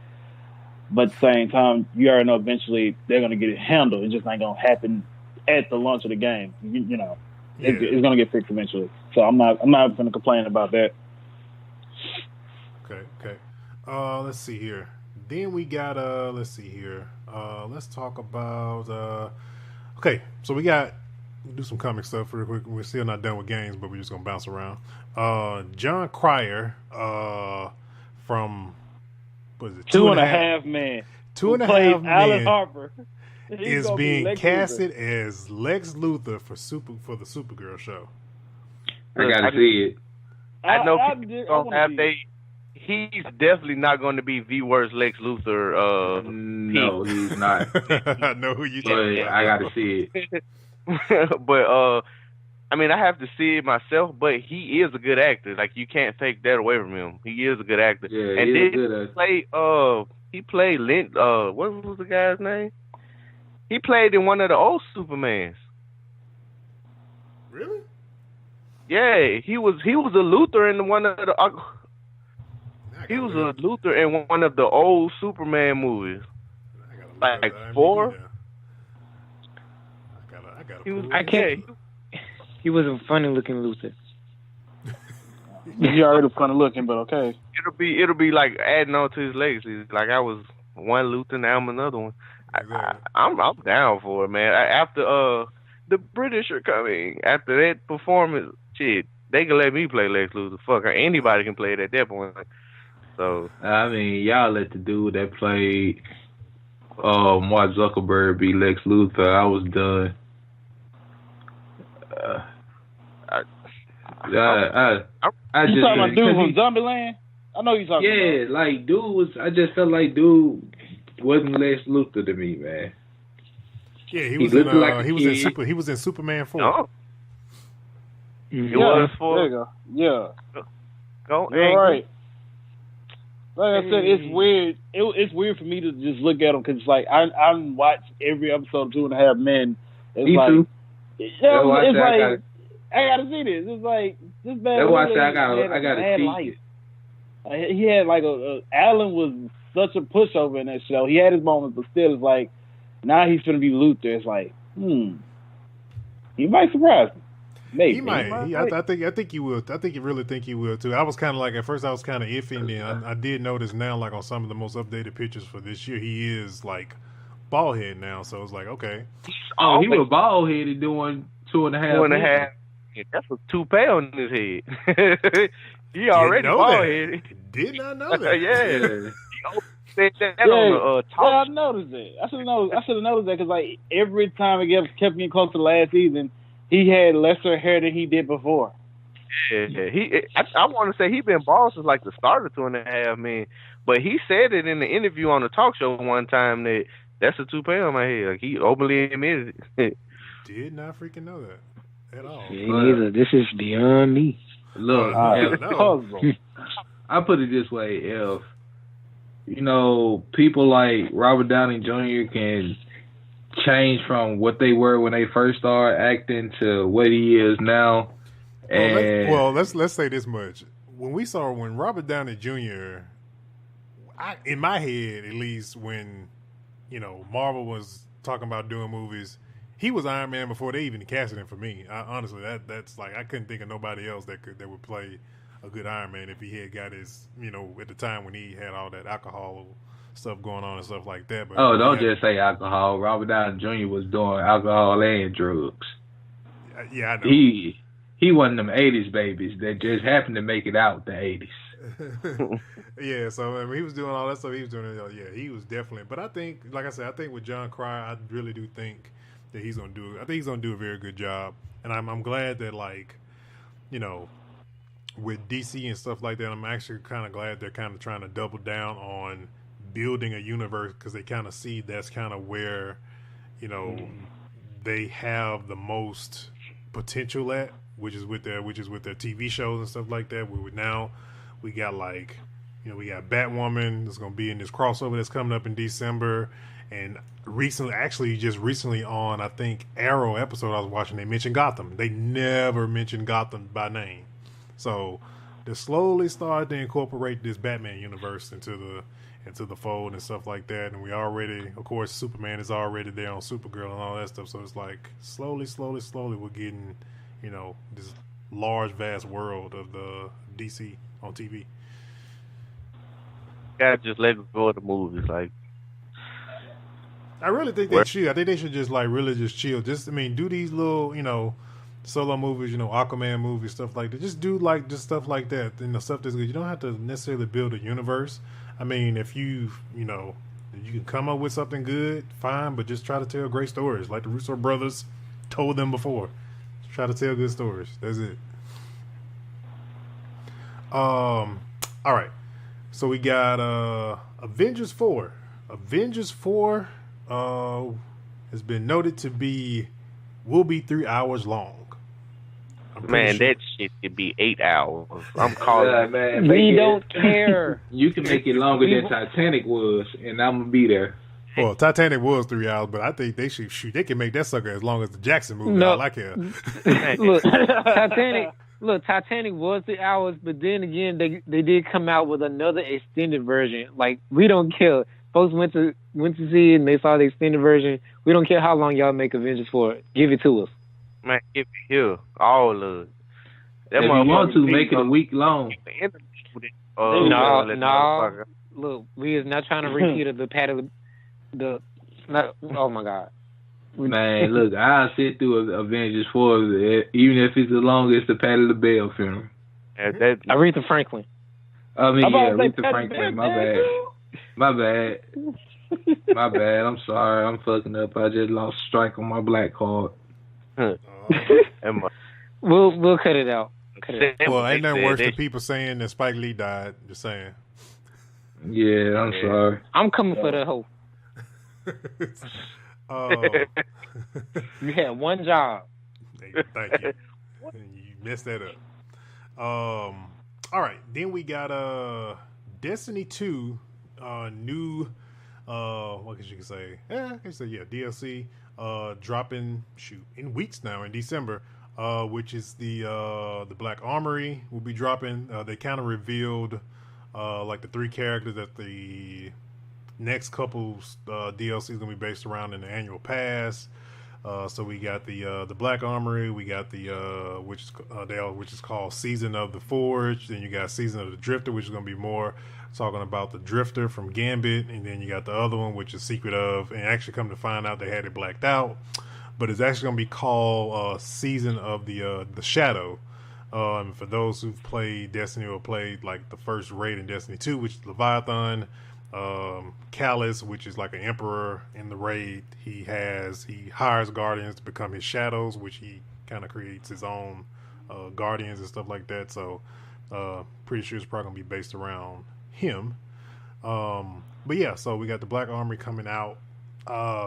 But at the same time, you already know eventually they're gonna get it handled. It just ain't gonna happen at the launch of the game. You know, it's gonna get fixed eventually. So I'm not gonna complain about that. Okay. Let's see here. Then we got let's see here. Let's talk about okay, so we'll do some comic stuff real quick. We're still not done with games, but we're just gonna bounce around. John Cryer from what is it? Two and a Half Men. Two and a Half Men. Alan Harper is being casted as Lex Luthor for the Supergirl show. I gotta see it. I know he's definitely not going to be the worst Lex Luthor. No, he's not. I know who you talking about. I gotta see it. But I mean, I have to see it myself. But he is a good actor. Like, you can't take that away from him. He is a good actor. Yeah, and he played Lint. What was the guy's name? He played in one of the old Supermans. Really? Yeah, he was a Luthor in one of the. He was a Luthor in one of the old Superman movies, like 4. He was a funny looking Luthor. He's already funny looking, but okay. It'll be like adding on to his legacy. Like, I was one Luthor, now I'm another one. I'm down for it, man. After the British are coming, after that performance, shit, they can let me play Lex Luthor. Fuck, anybody can play it at that point. So I mean, y'all let the dude that played Mark Zuckerberg be Lex Luthor. I was done. I you just talking about dude from Zombieland? I know you talking about. Yeah, like dude was. I just felt like dude wasn't Lex Luthor to me, man. Yeah, he was in Superman 4. Oh. It was 4. There you go. Yeah. Go. You're right. Like I said, it's weird. It's weird for me to just look at them because, like, I watch every episode of 2.5 Men. It's me like, too. Yeah, it's like I gotta see this. It's like this bad. That's why I gotta see it. He had like Alan was such a pushover in that show. He had his moments, but still, it's like now he's gonna be Luthor. It's like, he might surprise me. Maybe he might. I think he will. I think you really think he will too. I was kind of like, at first I was kind of iffy, and then I did notice now, like on some of the most updated pictures for this year, he is like bald head now. So it's like, okay. Oh, he was bald headed doing 2.5 Men. Yeah, that's a toupee on his head. He already bald headed. Did not know that. Yeah. On the yeah, I noticed it. I should have noticed that because like every time it kept getting close to last season, he had lesser hair than he did before. Yeah. I want to say he been bald since like the start of 2.5 Men, but he said it in the interview on the talk show one time that that's a toupee on my head. Like, he openly admitted it. Did not freaking know that at all. Me neither. This is beyond me. Look, I put it this way: if people like Robert Downey Jr. can change from what they were when they first started acting to what he is now. Let's say this much: when Robert Downey Jr. In my head, at least, when Marvel was talking about doing movies, he was Iron Man before they even casted him for me. Honestly, that's like, I couldn't think of nobody else that would play a good Iron Man if he had got his, at the time when he had all that alcohol stuff going on and stuff like that. But don't just say alcohol. Robert Downey Jr. was doing alcohol and drugs. Yeah, I know. He one of them 80s babies that just happened to make it out the 80s. Yeah, so I mean, he was doing all that stuff. He was doing it. Yeah, he was definitely. But I think, like I said, I think with John Cryer, I really do think that he's gonna do. I think he's gonna do a very good job, and I'm glad that, like, with DC and stuff like that, I'm actually kind of glad they're kind of trying to double down on building a universe, because they kind of see that's kind of where they have the most potential at, which is with their TV shows and stuff like that. We got like, we got Batwoman that's gonna be in this crossover that's coming up in December, and recently on I think Arrow episode I was watching, they mentioned Gotham. They never mentioned Gotham by name, so they're slowly starting to incorporate this Batman universe into the fold and stuff like that. And we already, of course, Superman is already there on Supergirl and all that stuff. So it's like slowly we're getting, this large, vast world of the DC on TV. Gotta just let go of the movies. Like, I really think they should. I think they should just really just chill. Do these little, solo movies, Aquaman movies, stuff like that. Just do just stuff like that, stuff that's good. You don't have to necessarily build a universe. I mean, if you can come up with something good, fine, but just try to tell great stories like the Russo brothers told them before. Just try to tell good stories. That's it. All right. So we got Avengers 4. Avengers 4 has been noted will be 3 hours long. Man, that shit could be 8 hours. I'm calling man. We don't care. You can make it longer than Titanic was, and I'm gonna be there. Well, Titanic was 3 hours, but I think they should shoot. They can make that sucker as long as the Jackson movie. No. I like it. Titanic was 3 hours, but then again, they did come out with another extended version. Like, we don't care. Folks went to see it and they saw the extended version. We don't care how long y'all make Avengers for it. Give it to us. Man, give it here. All of it. If you want to, make it a week long. No. Look, we is not trying to repeat the pattern. Oh my God. Man, look, I'll sit through Avengers 4, even if it's as long as the Patty LaBelle film. Aretha Franklin. I mean, yeah, Aretha Franklin. My bad. I'm sorry. I'm fucking up. I just lost strike on my black card. We'll cut it out. Well, ain't nothing worse than people saying that Spike Lee died. Just saying. Yeah, I'm sorry. I'm coming for the hoe. You had one job. Thank you. You messed that up. All right. Then we got Destiny 2 new what can you say? DLC dropping in weeks now in December. Which is the Black Armory will be dropping. They kind of revealed like the 3 characters that the next couple DLC is gonna be based around in the annual pass. So we got the Black Armory, we got the which is called Season of the Forge. Then you got Season of the Drifter, which is gonna be more talking about the Drifter from Gambit, and then you got the other one, which is Secret of. And actually, come to find out, they had it blacked out, but it's actually gonna be called Season of the Shadow. For those who've played Destiny or played like the first raid in Destiny 2, which is Leviathan, Callus, which is like an emperor in the raid, he hires guardians to become his shadows, which he kind of creates his own guardians and stuff like that. So pretty sure it's probably gonna be based around him. But yeah, so we got the Black Armory coming out.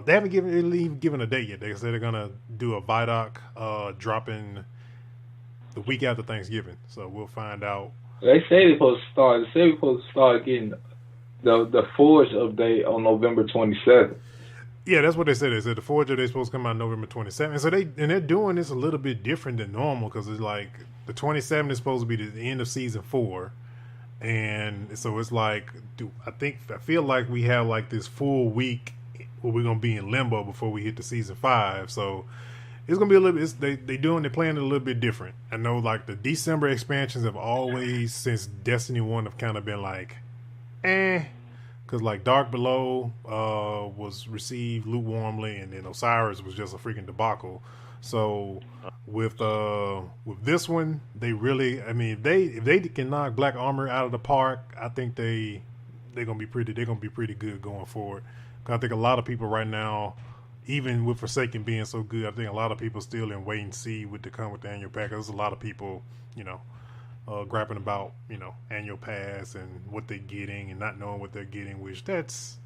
They haven't given a date yet. They said they're gonna do a Vidoc dropping the week after Thanksgiving, so we'll find out. They say they're supposed to start getting the Forge update on November 27th. Yeah, that's what they said. They said the Forge update is supposed to come out November 27th. So they're doing this a little bit different than normal, because it's like the 27th is supposed to be the end of season 4, and so it's like I feel like we have like this full week where we're gonna be in limbo before we hit the season 5. So it's gonna be a little bit. They're playing it a little bit different. I know like the December expansions have always, since Destiny 1, have kind of been like, because like Dark Below was received lukewarmly, and then Osiris was just a freaking debacle. So with this one, they really, if they can knock Black Armor out of the park, I think they're gonna be pretty good going forward. 'Cause I think a lot of people right now, even with Forsaken being so good, I think a lot of people still in wait and see what to come with the annual pack. There's a lot of people, grappling about, annual pass and what they're getting and not knowing what they're getting, which that's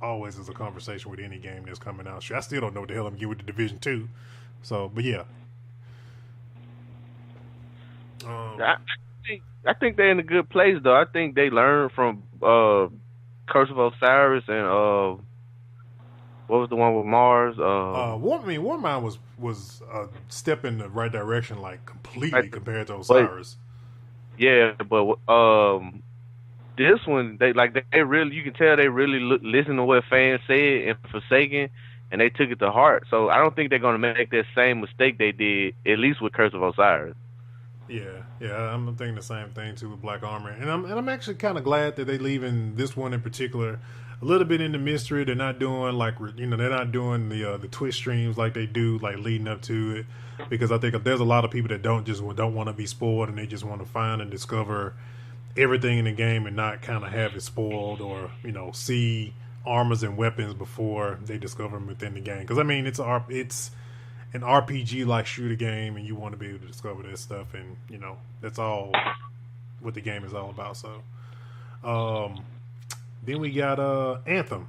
always is a conversation with any game that's coming out. I still don't know what the hell I'm getting with the Division 2. So, but yeah. I think they're in a good place though. I think they learned from Curse of Osiris and what was the one with Mars? Warmind was a step in the right direction, like completely compared to Osiris. Yeah, but this one they really, you can tell they really listen to what fans said in Forsaken, and they took it to heart. So I don't think they're gonna make that same mistake they did, at least with Curse of Osiris. Yeah, I'm thinking the same thing too with Black Armor, and I'm actually kind of glad that they leaving this one in particular a little bit in the mystery. They're not doing they're not doing the Twitch streams like they do like leading up to it, because I think there's a lot of people that don't want to be spoiled, and they just want to find and discover everything in the game and not kind of have it spoiled, or see armors and weapons before they discover them within the game. Because I mean, it's an RPG like shooter game, and you want to be able to discover that stuff, and that's all what the game is all about. So then we got Anthem.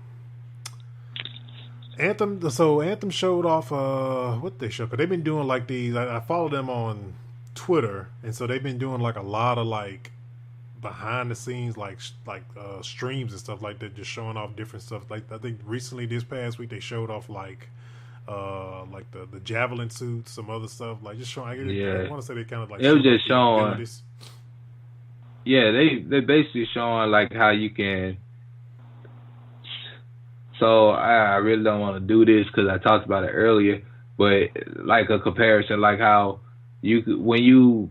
So Anthem showed off what they showed. Cause they've been doing like these. I follow them on Twitter, and so they've been doing like a lot of like behind the scenes like streams and stuff like that, just showing off different stuff. Like I think recently this past week they showed off like the javelin suits, some other stuff, like just showing. I want to say they kind of like it was just showing. Yeah, they basically showing like how you can. So I really don't want to do this because I talked about it earlier, but like a comparison, like how when you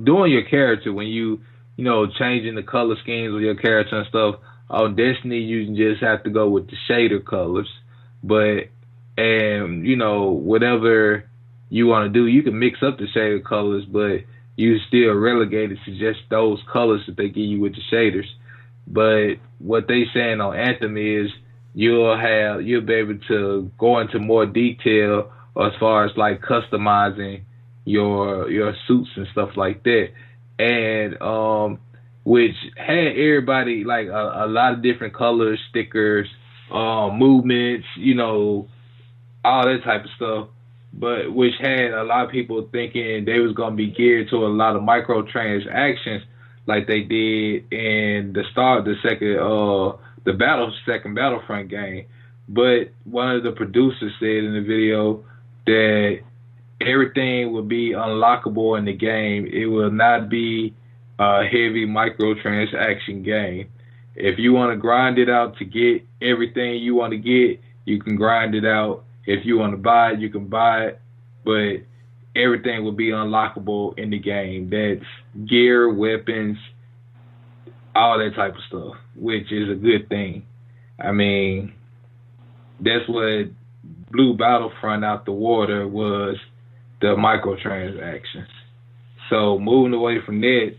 doing your character, when you changing the color schemes of your character and stuff. On Destiny, you just have to go with the shader colors, whatever you want to do, you can mix up the shader colors, but you still relegated to just those colors that they give you with the shaders. But what they saying on Anthem is you'll be able to go into more detail as far as like customizing your suits and stuff like that, and which had everybody like a lot of different colors, stickers, movements, all that type of stuff. But which had a lot of people thinking they was gonna be geared to a lot of microtransactions, like they did in the second Battlefront game. But one of the producers said in the video that everything will be unlockable in the game. It will not be a heavy microtransaction game. If you want to grind it out to get everything you want to get, you can grind it out. If you want to buy it, you can buy it. But everything will be unlockable in the game. That's gear, weapons, all that type of stuff, which is a good thing. I mean, that's what blew Battlefront out the water, was the microtransactions. So moving away from that,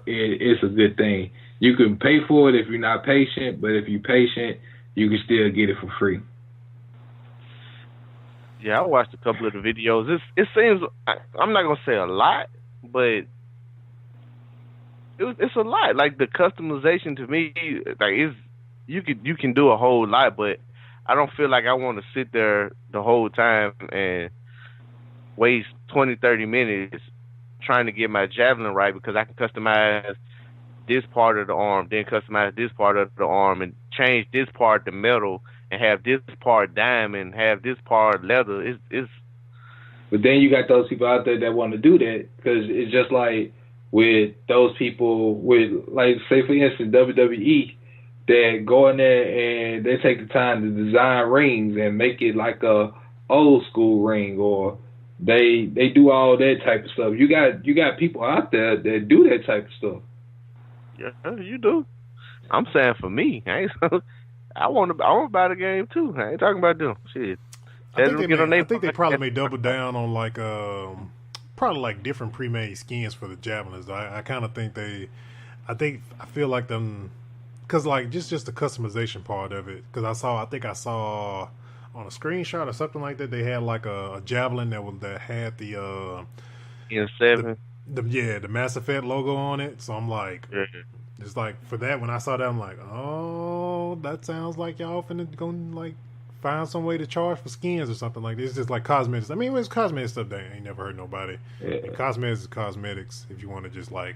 it's a good thing. You can pay for it if you're not patient, but if you're patient, you can still get it for free. Yeah, I watched a couple of the videos. It seems, I'm not gonna say a lot, but it's a lot. Like the customization to me, like you can do a whole lot, but I don't feel like I want to sit there the whole time and waste 20-30 minutes trying to get my javelin right, because I can customize this part of the arm, then customize this part of the arm, and change this part to metal, and have this part diamond, have this part leather. It's But then you got those people out there that want to do that, because it's just like with those people with, like, say for instance, WWE, that go in there and they take the time to design rings and make it like a old school ring, or they do all that type of stuff. You got people out there that do that type of stuff. Yeah, you do. I'm saying for me, I want to buy the game too. I ain't talking about them. Shit. I think they probably may double down on like probably like different pre-made skins for the javelins. I kind of think I feel like them, because like just the customization part of it. Because I think I saw on a screenshot or something like that, they had like a javelin that had the N7. The Mass Effect logo on it. So I'm like, it's like for that, when I saw that, I'm like, oh, that sounds like y'all finna go like find some way to charge for skins or something like this. It's just like cosmetics. I mean, it's cosmetic stuff that ain't never hurt nobody. Yeah. And cosmetics is cosmetics. If you want to just like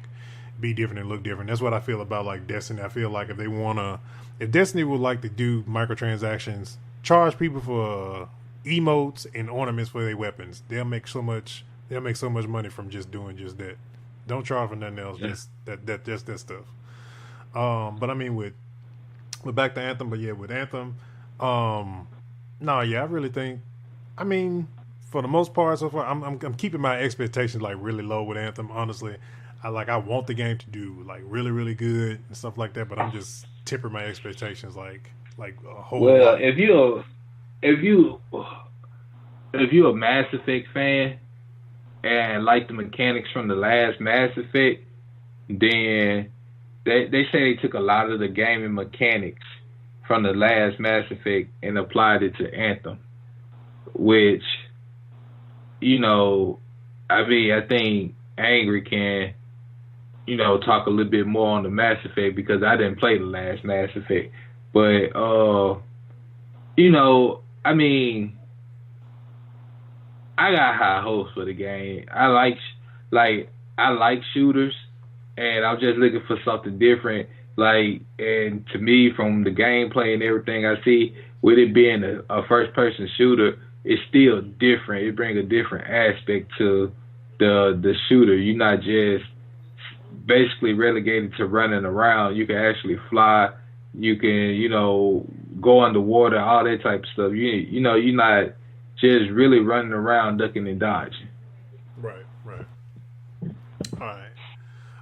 be different and look different, that's what I feel about like Destiny. I feel like if Destiny would like to do microtransactions, charge people for emotes and ornaments for their weapons, they'll make so much money from just doing just that. Don't charge for nothing else. Just that stuff. But I mean, we're back to Anthem. But yeah, with Anthem, I really think, I mean, for the most part so far, I'm keeping my expectations like really low with Anthem. Honestly, I want the game to do like really really good and stuff like that. But I'm just tempering my expectations like a whole lot. If you're a Mass Effect fan and like the mechanics from the last Mass Effect, then they say they took a lot of the gaming mechanics from the last Mass Effect and applied it to Anthem, which, I think Angry can, talk a little bit more on the Mass Effect because I didn't play the last Mass Effect. But, I got high hopes for the game. I like shooters, and I'm just looking for something different. And to me, from the gameplay and everything I see, with it being a first-person shooter, it's still different. It brings a different aspect to the shooter. You're not just basically relegated to running around. You can actually fly. You can, go underwater, all that type of stuff. You're not just really running around, ducking and dodging. Right. All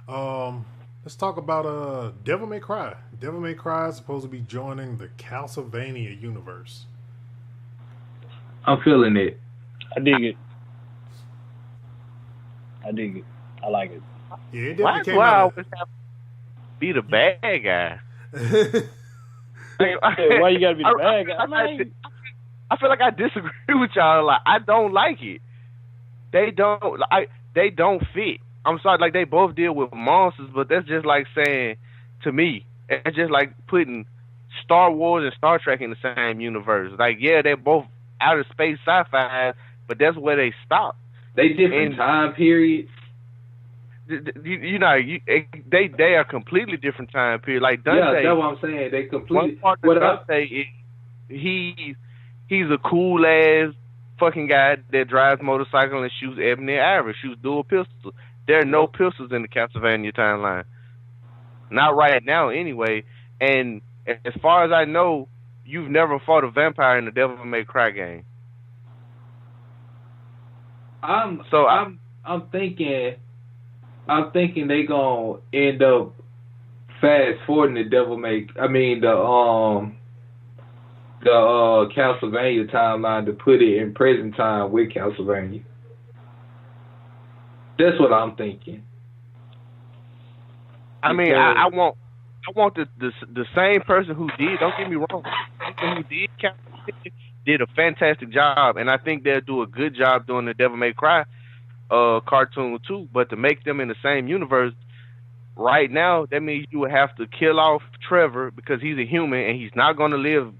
right. Let's talk about Devil May Cry. Devil May Cry is supposed to be joining the Castlevania universe. I'm feeling it. I dig it. I like it. Yeah, it definitely Why came do I out. always have to be the bad guy? Why you gotta be the bad guy? I feel like I disagree with y'all a lot. I don't like it. They don't fit. I'm sorry, like they both deal with monsters, but that's just like saying, to me, it's just like putting Star Wars and Star Trek in the same universe. Like, yeah, they're both outer space sci-fi, but that's where they stop. They different time periods. They are completely different time period. Like Dante, yeah, that's what I'm saying. They completely. One part of Dante is he's a cool ass fucking guy that drives motorcycle and shoots ebony and ivory, shoots dual pistols. There are no pistols in the Castlevania timeline. Not right now, anyway. And as far as I know, you've never fought a vampire in the Devil May Cry game. I'm thinking they gonna end up fast forwarding the Castlevania timeline to put it in present time with Castlevania. That's what I'm thinking. I mean, I want the same person who did. Don't get me wrong. The person who did Castlevania did a fantastic job, and I think they'll do a good job doing the Devil May Cry cartoon too. But to make them in the same universe right now, that means you would have to kill off Trevor because he's a human and he's not going to live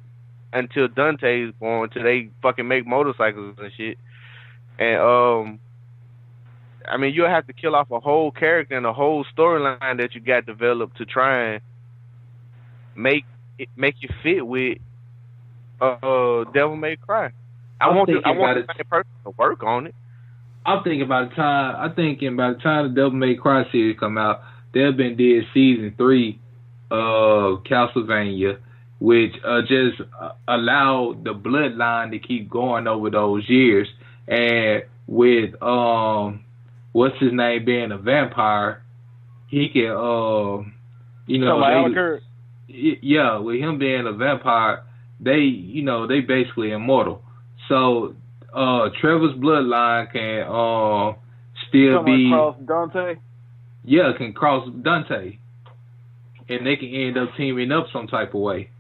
until Dante is born, until they fucking make motorcycles and shit. And I mean, you'll have to kill off a whole character and a whole storyline that you got developed to try and make you fit with Devil May Cry. I want the same person to work on it. I'm thinking by the time the Devil May Cry series come out, they'll been did season 3 of Castlevania, which just allow the bloodline to keep going over those years. And with what's his name being a vampire, he can with him being a vampire, they basically immortal. So Trevor's bloodline can still be cross Dante. Yeah, can cross Dante, and they can end up teaming up some type of way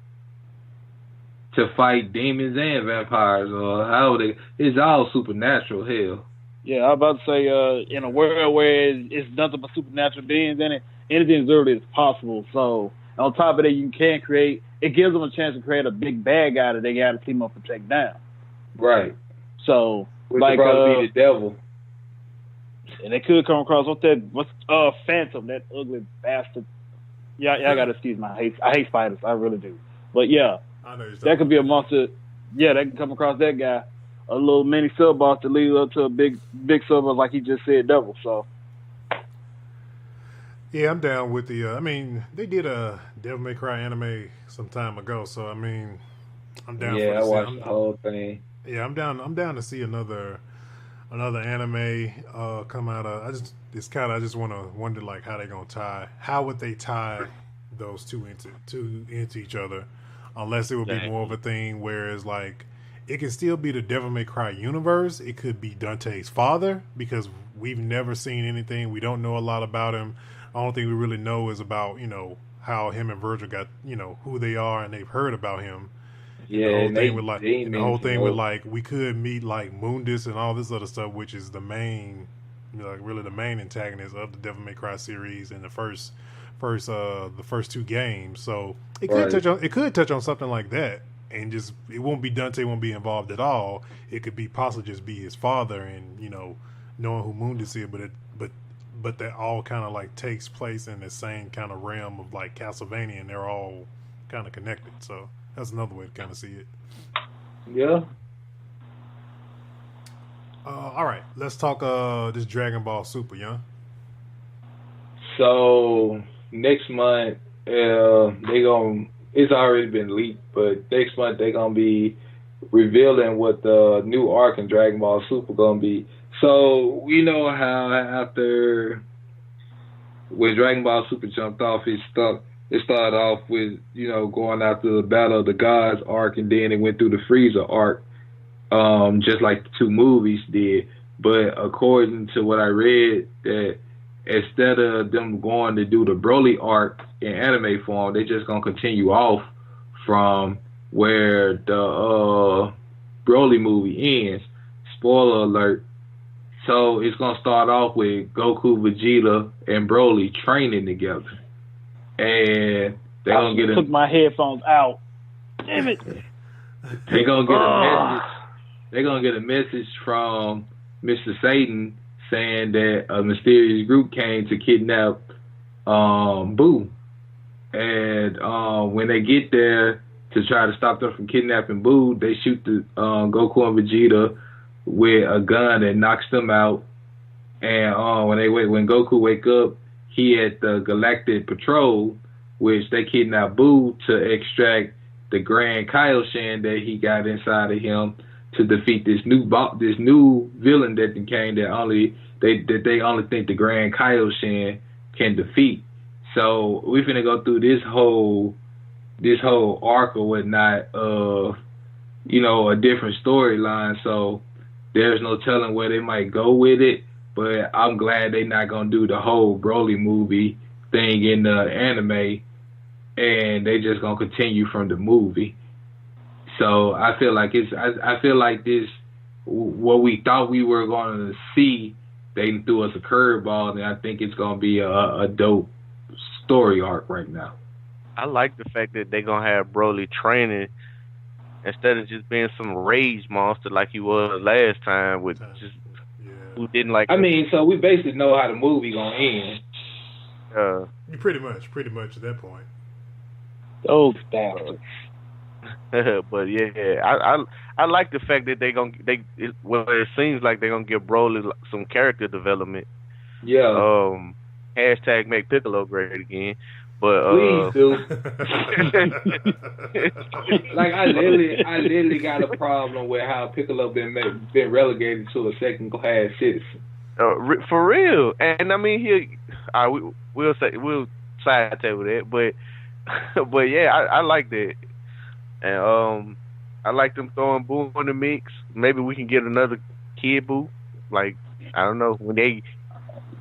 to fight demons and vampires, or how they. It's all supernatural hell. Yeah, I was about to say, in a world where it's nothing but supernatural beings in it, anything literally is possible. So On top of that, you can create. It gives them a chance to create a big bad guy that they got to team up and take down. Right. So, Which like, would probably be the devil. And they could come across what's Phantom, that ugly bastard. Yeah, I gotta excuse me. I hate spiders. I really do. But yeah, I know that could be a monster. Yeah, they can come across that guy. A little mini sub boss to lead up to a big sub boss, like he just said, double. So. Yeah, I'm down with the. I mean, they did a Devil May Cry anime some time ago, so I mean, I'm down. Yeah, I watched the whole thing. Yeah, I'm down. I'm down to see another anime come out. I just want to wonder like how they gonna tie. How would they tie those two into each other? Unless it would be more of a thing where it's like it can still be the Devil May Cry universe. It could be Dante's father because we've never seen anything. We don't know a lot about him. The only thing we really know is about how him and Virgil got who they are and they've heard about him. Yeah, the whole thing with like we could meet like Mundus and all this other stuff, which is the main, really the main antagonist of the Devil May Cry series in the first two games. So it could touch on something like that, and just it won't be Dante won't be involved at all. It could be possibly just be his father, and knowing who Mundus is, but that all kind of like takes place in the same kind of realm of like Castlevania, and they're all kind of connected. So. That's another way to kind of see it. Yeah. All right, let's talk this Dragon Ball Super, yeah. So next month, it's already been leaked, but next month they're gonna be revealing what the new arc in Dragon Ball Super gonna be. So we know how after when Dragon Ball Super jumped off, it started off with, going after the Battle of the Gods arc, and then it went through the Frieza arc, just like the two movies did. But according to what I read, that instead of them going to do the Broly arc in anime form, they're just going to continue off from where the Broly movie ends. Spoiler alert. So it's going to start off with Goku, Vegeta, and Broly training together. And they're gonna get took my headphones out. Damn it! They're gonna get a message. They're gonna get a message from Mr. Satan saying that a mysterious group came to kidnap Boo. And when they get there to try to stop them from kidnapping Boo, they shoot the Goku and Vegeta with a gun that knocks them out. And when Goku wake up, he at the Galactic Patrol, which they kidnapped Boo to extract the Grand Kaioshin that he got inside of him to defeat this new villain that came that they only think the Grand Kaioshin can defeat. So we're finna go through this whole arc or whatnot of a different storyline. So there's no telling where they might go with it. But I'm glad they're not going to do the whole Broly movie thing in the anime, and they just going to continue from the movie. So I feel like this, what we thought we were going to see, they threw us a curveball, and I think it's going to be a dope story arc right now. I like the fact that they're going to have Broly training instead of just being some rage monster like he was last time with just... Who didn't like? I mean, so we basically know how the movie gonna end. You pretty much at that point. Those bastards. But yeah, I like the fact that it seems like they're gonna give Broly some character development. Yeah. Hashtag make Piccolo great again. But please do. Like I literally got a problem with how Piccolo been relegated to a second class citizen. For real, and I mean we'll side table that, but yeah, I like that, and I like them throwing Boo in the mix. Maybe we can get another Kid Boo. Like I don't know when they.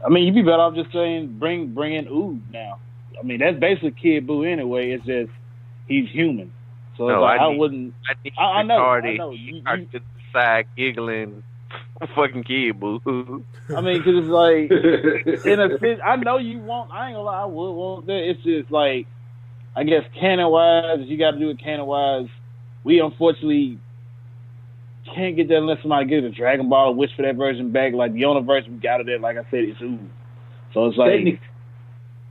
I mean, you'd be better off just saying bring in Oob now. I mean, that's basically Kid Boo anyway. It's just he's human. So no, I wouldn't. I know. You to side giggling, fucking Kid Boo. I mean, because it's like in a sense, I know you want. I ain't gonna lie, I would want that. It's just like I guess canon-wise, if you got to do it canon-wise, we unfortunately can't get that unless somebody gives a Dragon Ball, wish for that version back. Like, the only version we got of that, like I said, it's Oob. So it's like,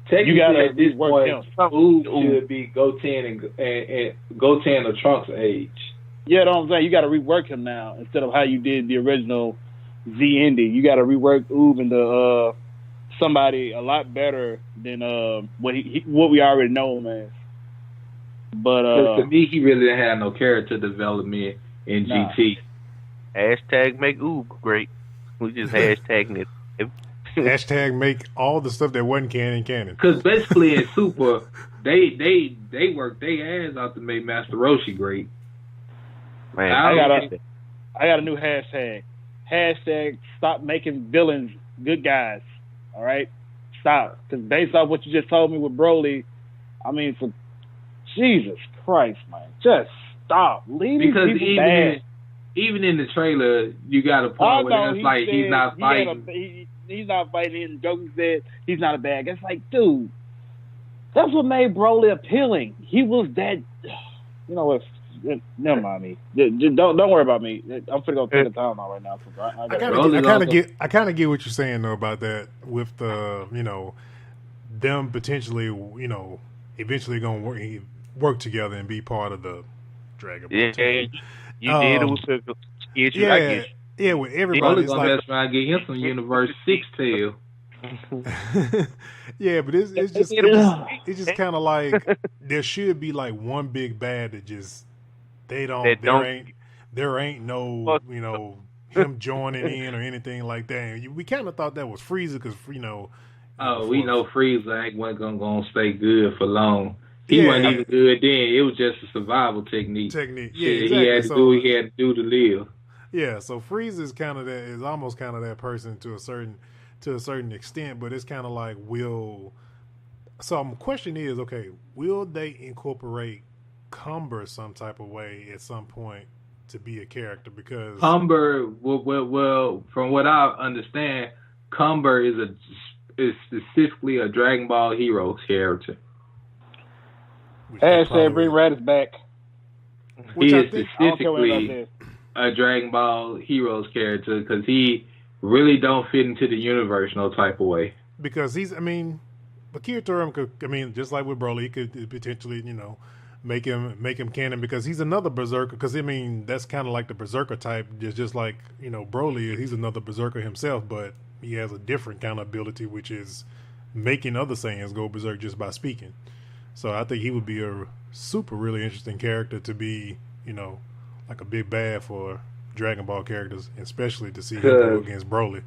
technically you got to at this point, Oob Oob should be Goten and Goten or Trunks' age. Yeah, you know what I'm saying? You got to rework him now instead of how you did the original Z ending. You got to rework Oob into somebody a lot better than what we already know him as. But to me, he really didn't have no character development in GT. Hashtag make Oob great. We just hashtagging it. Hashtag make all the stuff that wasn't canon. Because basically in Super, they worked their ass out to make Master Roshi great. Man, I got a new hashtag. Hashtag stop making villains good guys. All right? Stop. Because based off what you just told me with Broly, I mean, for Jesus Christ, man. Just stop. Leave these people bad. Even in the trailer, you got a point where it's like he's not fighting. He's not fighting. And Goku said he's not a bad guy. It's like, dude, that's what made Broly appealing. He was that. You know what? Never mind me. Don't worry about me. I'm finna go take a time out right now. I kind of get what you're saying though about that with the them potentially eventually gonna work together and be part of the Dragon Ball team. You did it with the yeah, with everybody. Broly's gonna mess around and get him some Universe 6 tail. Yeah, but it's just kind of like there should be like one big bad that just there ain't no him joining in or anything like that. And we kind of thought that was Frieza because we know Frieza wasn't gonna stay good for long. He wasn't even good then. It was just a survival technique. Yeah, exactly. He had to do what he had to do to live. Yeah, so Frieza is kind of that. Is almost kind of that person to a certain extent, but it's kind of like So my question is, okay, will they incorporate Cumber some type of way at some point to be a character? Because Cumber, well, from what I understand, Cumber is specifically a Dragon Ball Heroes character. Hashtag bring Raditz back. He is specifically a Dragon Ball Heroes character because he really don't fit into the universe no type of way. Because Akira Toriyama could, just like with Broly, he could potentially, make him canon because he's another berserker. Because that's kind of like the berserker type, just like Broly. He's another berserker himself, but he has a different kind of ability, which is making other Saiyans go berserk just by speaking. So I think he would be a super really interesting character to be, like a big bad for Dragon Ball characters, especially to see him go against Broly.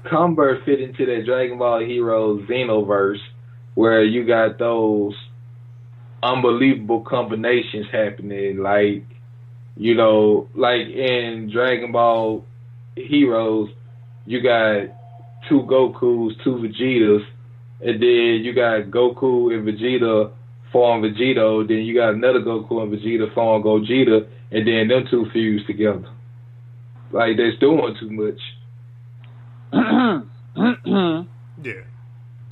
Cumber fit into that Dragon Ball Heroes Xenoverse where you got those unbelievable combinations happening, like in Dragon Ball Heroes, you got 2 Gokus, 2 Vegetas, and then you got Goku and Vegeta form Vegito, then you got another Goku and Vegeta form Gogeta, and then them 2 fuse together. Like, they're doing too much. Yeah.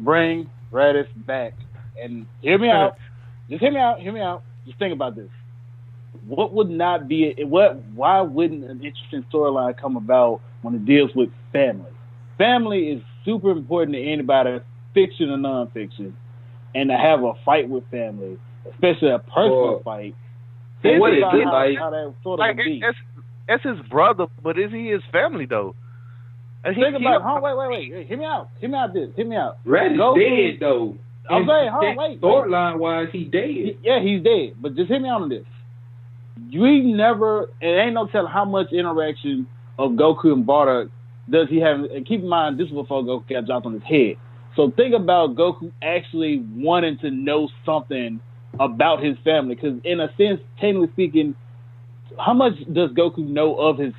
Bring Raditz back. And hear me out. Just hear me out. Just think about this. What would not be why wouldn't an interesting storyline come about when it deals with family? Family is super important to anybody, fiction or non-fiction. And to have a fight with family, especially a personal fight. What is it like? How that sort of be. That's his brother, but is he his family though? Wait. Hear me out. Hear me out. Raditz dead though. I'm saying, wait. Storyline wise, he dead. He's dead. But just hear me out on this. It ain't no telling how much interaction of Goku and Bardock does he have. And keep in mind, this was before Goku got dropped on his head. So think about Goku actually wanting to know something about his family. Because in a sense, technically speaking, how much does Goku know of his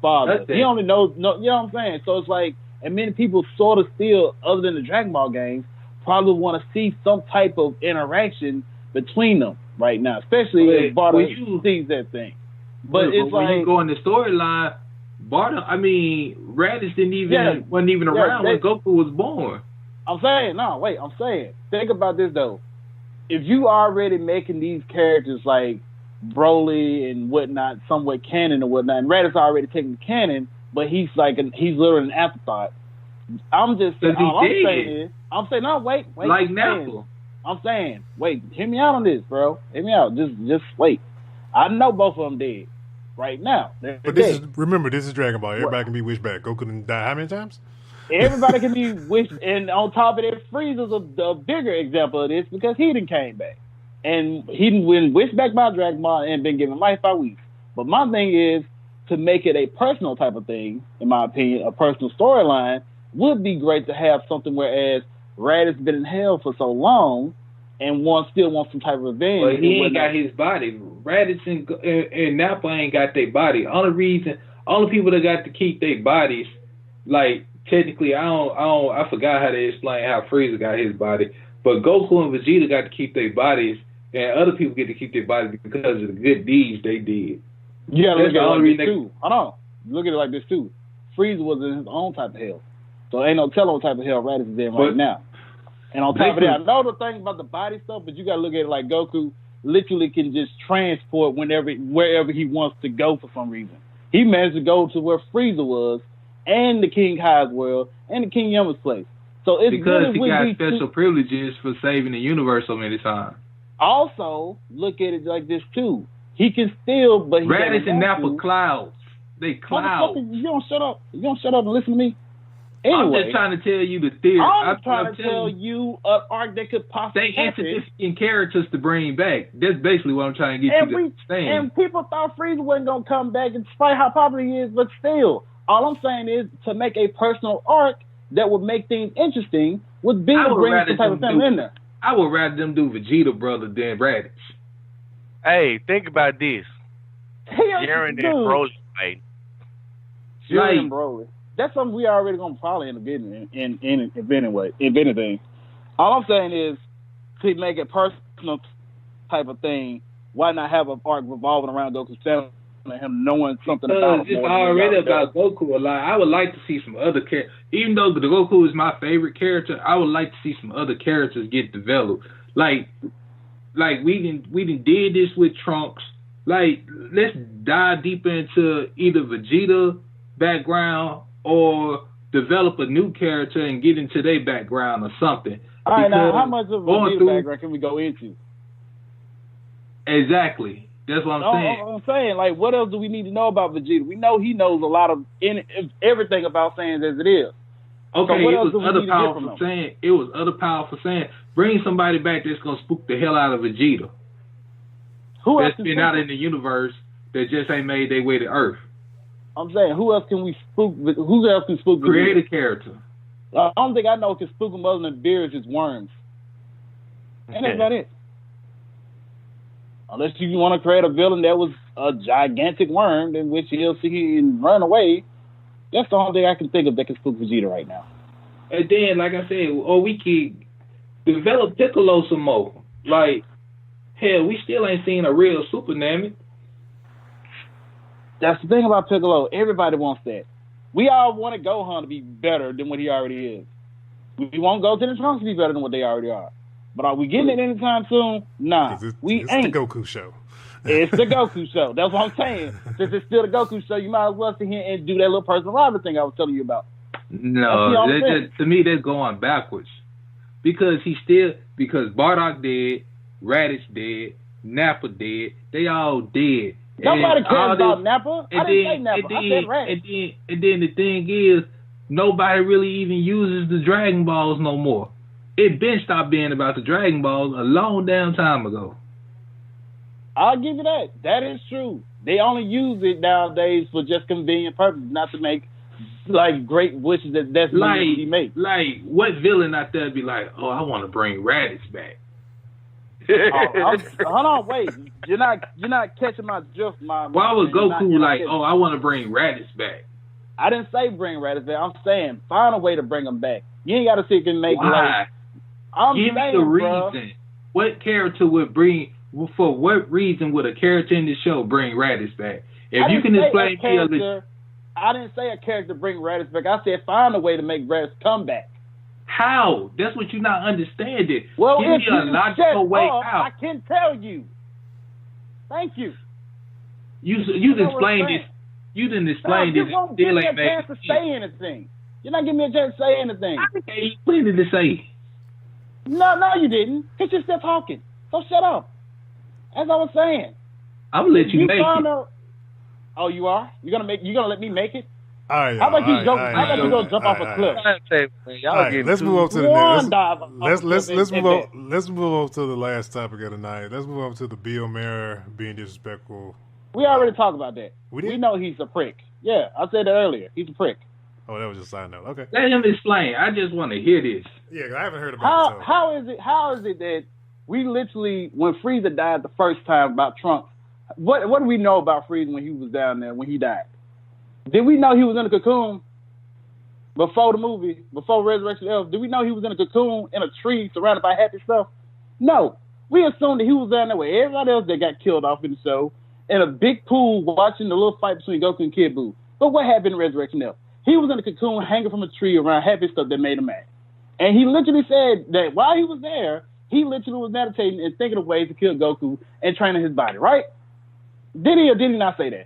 father? He only knows, you know what I'm saying? So it's like, and many people sort of still, other than the Dragon Ball games, probably want to see some type of interaction between them right now, especially if Bardock sees that thing. But it's when like, you go in the storyline, Raditz wasn't even around when Goku was born. I'm saying, think about this though. if you already making these characters like Broly and whatnot, somewhat canon and whatnot, and Raditz already taking canon, but he's literally an afterthought. I'm just saying, no, wait. Like Nappa. I'm saying, wait, hear me out on this, bro. Hear me out. Just wait. I know both of them dead right now. But this is Dragon Ball. Everybody can be wished back. Goku didn't die how many times? Everybody can be wished, and on top of that, Frieza's a bigger example of this because he done came back. And he been wished back by Dragon Ball and been given life by Whis. But my thing is, to make it a personal type of thing, in my opinion, a personal storyline, would be great to have something whereas Raditz been in hell for so long and still wants some type of revenge. But he ain't got his body. Raditz and Nappa ain't got their body. Only people that got to keep their bodies, like, technically, I forgot how to explain how Frieza got his body, but Goku and Vegeta got to keep their bodies, and other people get to keep their bodies because of the good deeds they did. You gotta look at it like this too. Hold on. Look at it like this too. Frieza was in his own type of hell. So ain't no telling what type of hell Raditz is in right now. And on top of that, I know the thing about the body stuff, but you gotta look at it like Goku literally can just transport wherever he wants to go for some reason. He managed to go to where Frieza was, and the King Kai's world, and the King Yama's place. So it's because he got special privileges for saving the universe so many times. Also, look at it like this too. He can still, but he Raditz and Nappa clouds. They clouds. You don't shut up. You don't shut up and listen to me. Anyway, I'm just trying to tell you the theory. I'm trying to tell you an arc that could possibly happen. They insignificant characters to bring back. That's basically what I'm trying to get you to understand. And people thought Frieza wasn't going to come back despite how popular he is, but still. All I'm saying is to make a personal arc that would make things interesting would be to bring some type of thing in there. I would rather them do Vegeta brother than Raditz. Hey, think about this. Jiren and Broly fight. Jiren and Broly. That's something we already gonna probably end up getting if anything. All I'm saying is to make it personal type of thing. Why not have an arc revolving around Goku's family and him knowing something about him? It's already about Goku a lot. I would like to see some other characters. Even though the Goku is my favorite character, I would like to see some other characters get developed. Like we done did this with Trunks. Like, let's dive deeper into either Vegeta background or develop a new character and get into their background or something. All right, now how much of Vegeta background can we go into? Exactly. That's what I'm saying. I'm saying, like, what else do we need to know about Vegeta? We know he knows a lot of everything about Saiyans as it is. Okay, so it was other powerful saying. Bring somebody back that's gonna spook the hell out of Vegeta. Who else that's been out in the universe that just ain't made their way to Earth? I'm saying, who else can we spook? Who else can spook? Create a character. I don't think I know who can spook them other than beers is worms. And that's about it. Unless you want to create a villain that was a gigantic worm in which he'll see and run away. That's the only thing I can think of that can spook Vegeta right now. And then, like I said, we could develop Piccolo some more. Like, hell, we still ain't seen a real Super Namek. That's the thing about Piccolo. Everybody wants that. We all want Gohan to be better than what he already is. We won't go to the Trunks to be better than what they already are. But are we getting it anytime soon? Nah, we ain't. It's the Goku show. It's the Goku show. That's what I'm saying. Since it's still the Goku show, you might as well sit here and do that little personal rival thing I was telling you about. No, to me, that's going backwards. Because Bardock dead, Raditz dead, Nappa dead, they all dead. Nobody cares about Nappa. I didn't say Nappa. I said Raditz. And then the thing is, nobody really even uses the Dragon Balls no more. It been stopped being about the Dragon Balls a long damn time ago. I'll give you that. That is true. They only use it nowadays for just convenient purposes, not to make like great wishes that's like he makes. Like, what villain out there be like, oh, I want to bring Raditz back? Hold on, wait. You're not catching my drift. Why was Goku like, oh, I want to bring Raditz back? I didn't say bring Raditz back. I'm saying find a way to bring him back. You ain't got to sit and make why? Give me the reason. What character would bring? For what reason would a character in the show bring Raditz back? If you can explain me I didn't say a character bring Raditz back. I said find a way to make Raditz come back. How? That's what you're not understanding. Well, Give if me you a logical way up, out. I can tell you. Thank you. You didn't explain this. You didn't explain this. You won't give me a chance to say anything. You're not giving me a chance to say anything. I gave you plenty to say. No, you didn't. Because you're still talking. So shut up. As I was saying. I'm gonna let you make it. Oh, you are? You're gonna let me make it? All right, how about you go jump off a cliff? All right, let's move on to the next. Let's move on to the last topic of the night. Let's move on to the Bill Maher being disrespectful. We already talked about that. We know he's a prick. Yeah, I said that earlier. He's a prick. Oh, that was just a side note. Okay. Let him explain. I just want to hear this. Yeah, I haven't heard about it. So. How is it that we literally, when Frieza died the first time about Trunks, what do we know about Frieza when he was down there, when he died? Did we know he was in a cocoon before the movie, before Resurrection of? Did we know he was in a cocoon in a tree surrounded by happy stuff? No. We assumed that he was down there with everybody else that got killed off in the show in a big pool watching the little fight between Goku and Kid Buu. But what happened in Resurrection of? He was in a cocoon hanging from a tree around happy stuff that made him mad. And he literally said that while he was there, he literally was meditating and thinking of ways to kill Goku and training his body, right? Did he or did he not say that?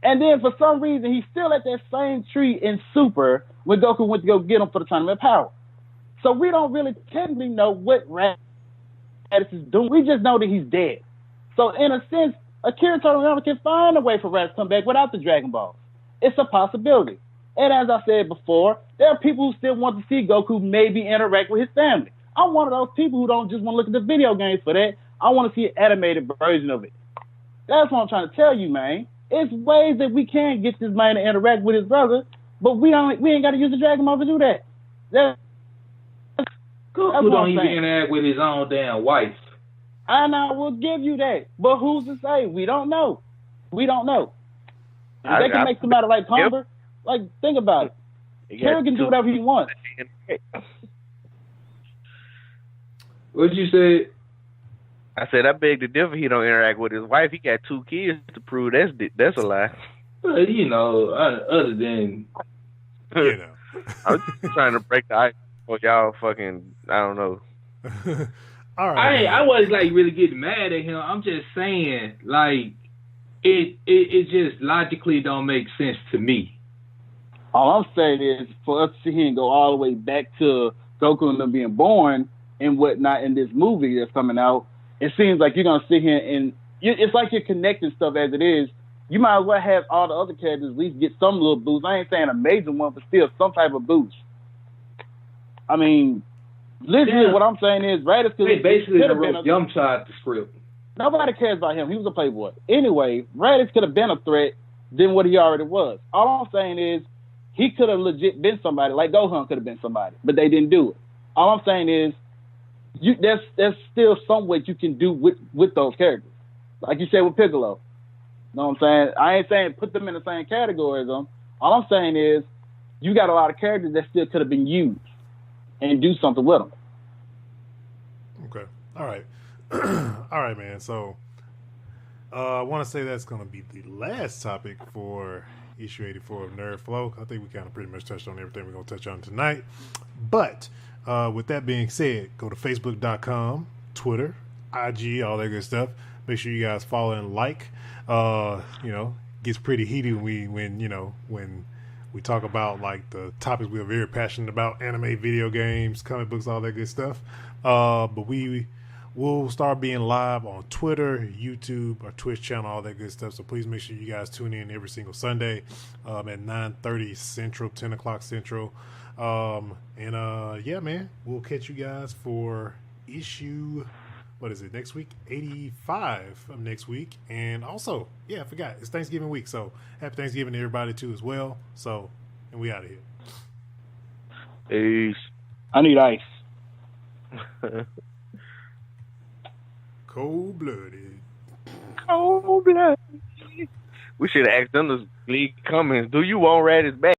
And then for some reason, he's still at that same tree in Super when Goku went to go get him for the Tournament of Power. So we don't really technically know what Raditz is doing. We just know that he's dead. So in a sense, Akira Toriyama can find a way for Raditz to come back without the Dragon Balls. It's a possibility. And as I said before, there are people who still want to see Goku maybe interact with his family. I'm one of those people who don't just want to look at the video games for that. I want to see an animated version of it. That's what I'm trying to tell you, man. It's ways that we can get this man to interact with his brother, but we ain't got to use the Dragon Ball to do that. Goku don't even interact with his own damn wife. And I will give you that. But who's to say? We don't know. We don't know. They can make somebody like Palmer. Like, think about it. Karen can do whatever he wants. What'd you say? I said, I beg to differ. He don't interact with his wife. He got 2 kids to prove that's a lie. But, you know, other than... You know. I'm just trying to break the ice for y'all fucking, I don't know. All right. I wasn't, like, really getting mad at him. I'm just saying, like, it just logically don't make sense to me. All I'm saying is, for us to sit here and go all the way back to Goku and them being born and whatnot in this movie that's coming out, it seems like you're going to sit here and it's like you're connecting stuff as it is. You might as well have all the other characters at least get some little boost. I ain't saying a major one, but still some type of boost. I mean, literally what I'm saying is Raditz could basically wrote Yamcha at the script. Nobody cares about him. He was a playboy. Anyway, Raditz could have been a threat than what he already was. All I'm saying is he could have legit been somebody, like Gohan could have been somebody, but they didn't do it. All I'm saying is there's still some way you can do with those characters. Like you said with Piccolo. You know what I'm saying? I ain't saying put them in the same category as them. All I'm saying is you got a lot of characters that still could have been used and do something with them. Okay. All right. All right, man. So I want to say that's going to be the last topic for issue 84 of Nerd Flow. I think we kind of pretty much touched on everything we're going to touch on tonight. But with that being said, go to Facebook.com, Twitter, IG, all that good stuff. Make sure you guys follow and like. Gets pretty heated when we talk about like the topics we're very passionate about: anime, video games, comic books, all that good stuff. But we'll start being live on Twitter, YouTube, our Twitch channel, all that good stuff. So please make sure you guys tune in every single Sunday at 9:30 Central, 10 o'clock Central. Yeah, man, we'll catch you guys for issue, what is it, next week? 85 of next week. And also, I forgot, it's Thanksgiving week, so happy Thanksgiving to everybody too as well. So, and we out of here. Peace. I need ice. Cold-blooded. Cold-blooded. We should have asked them to leave comments. Do you want Raditz back?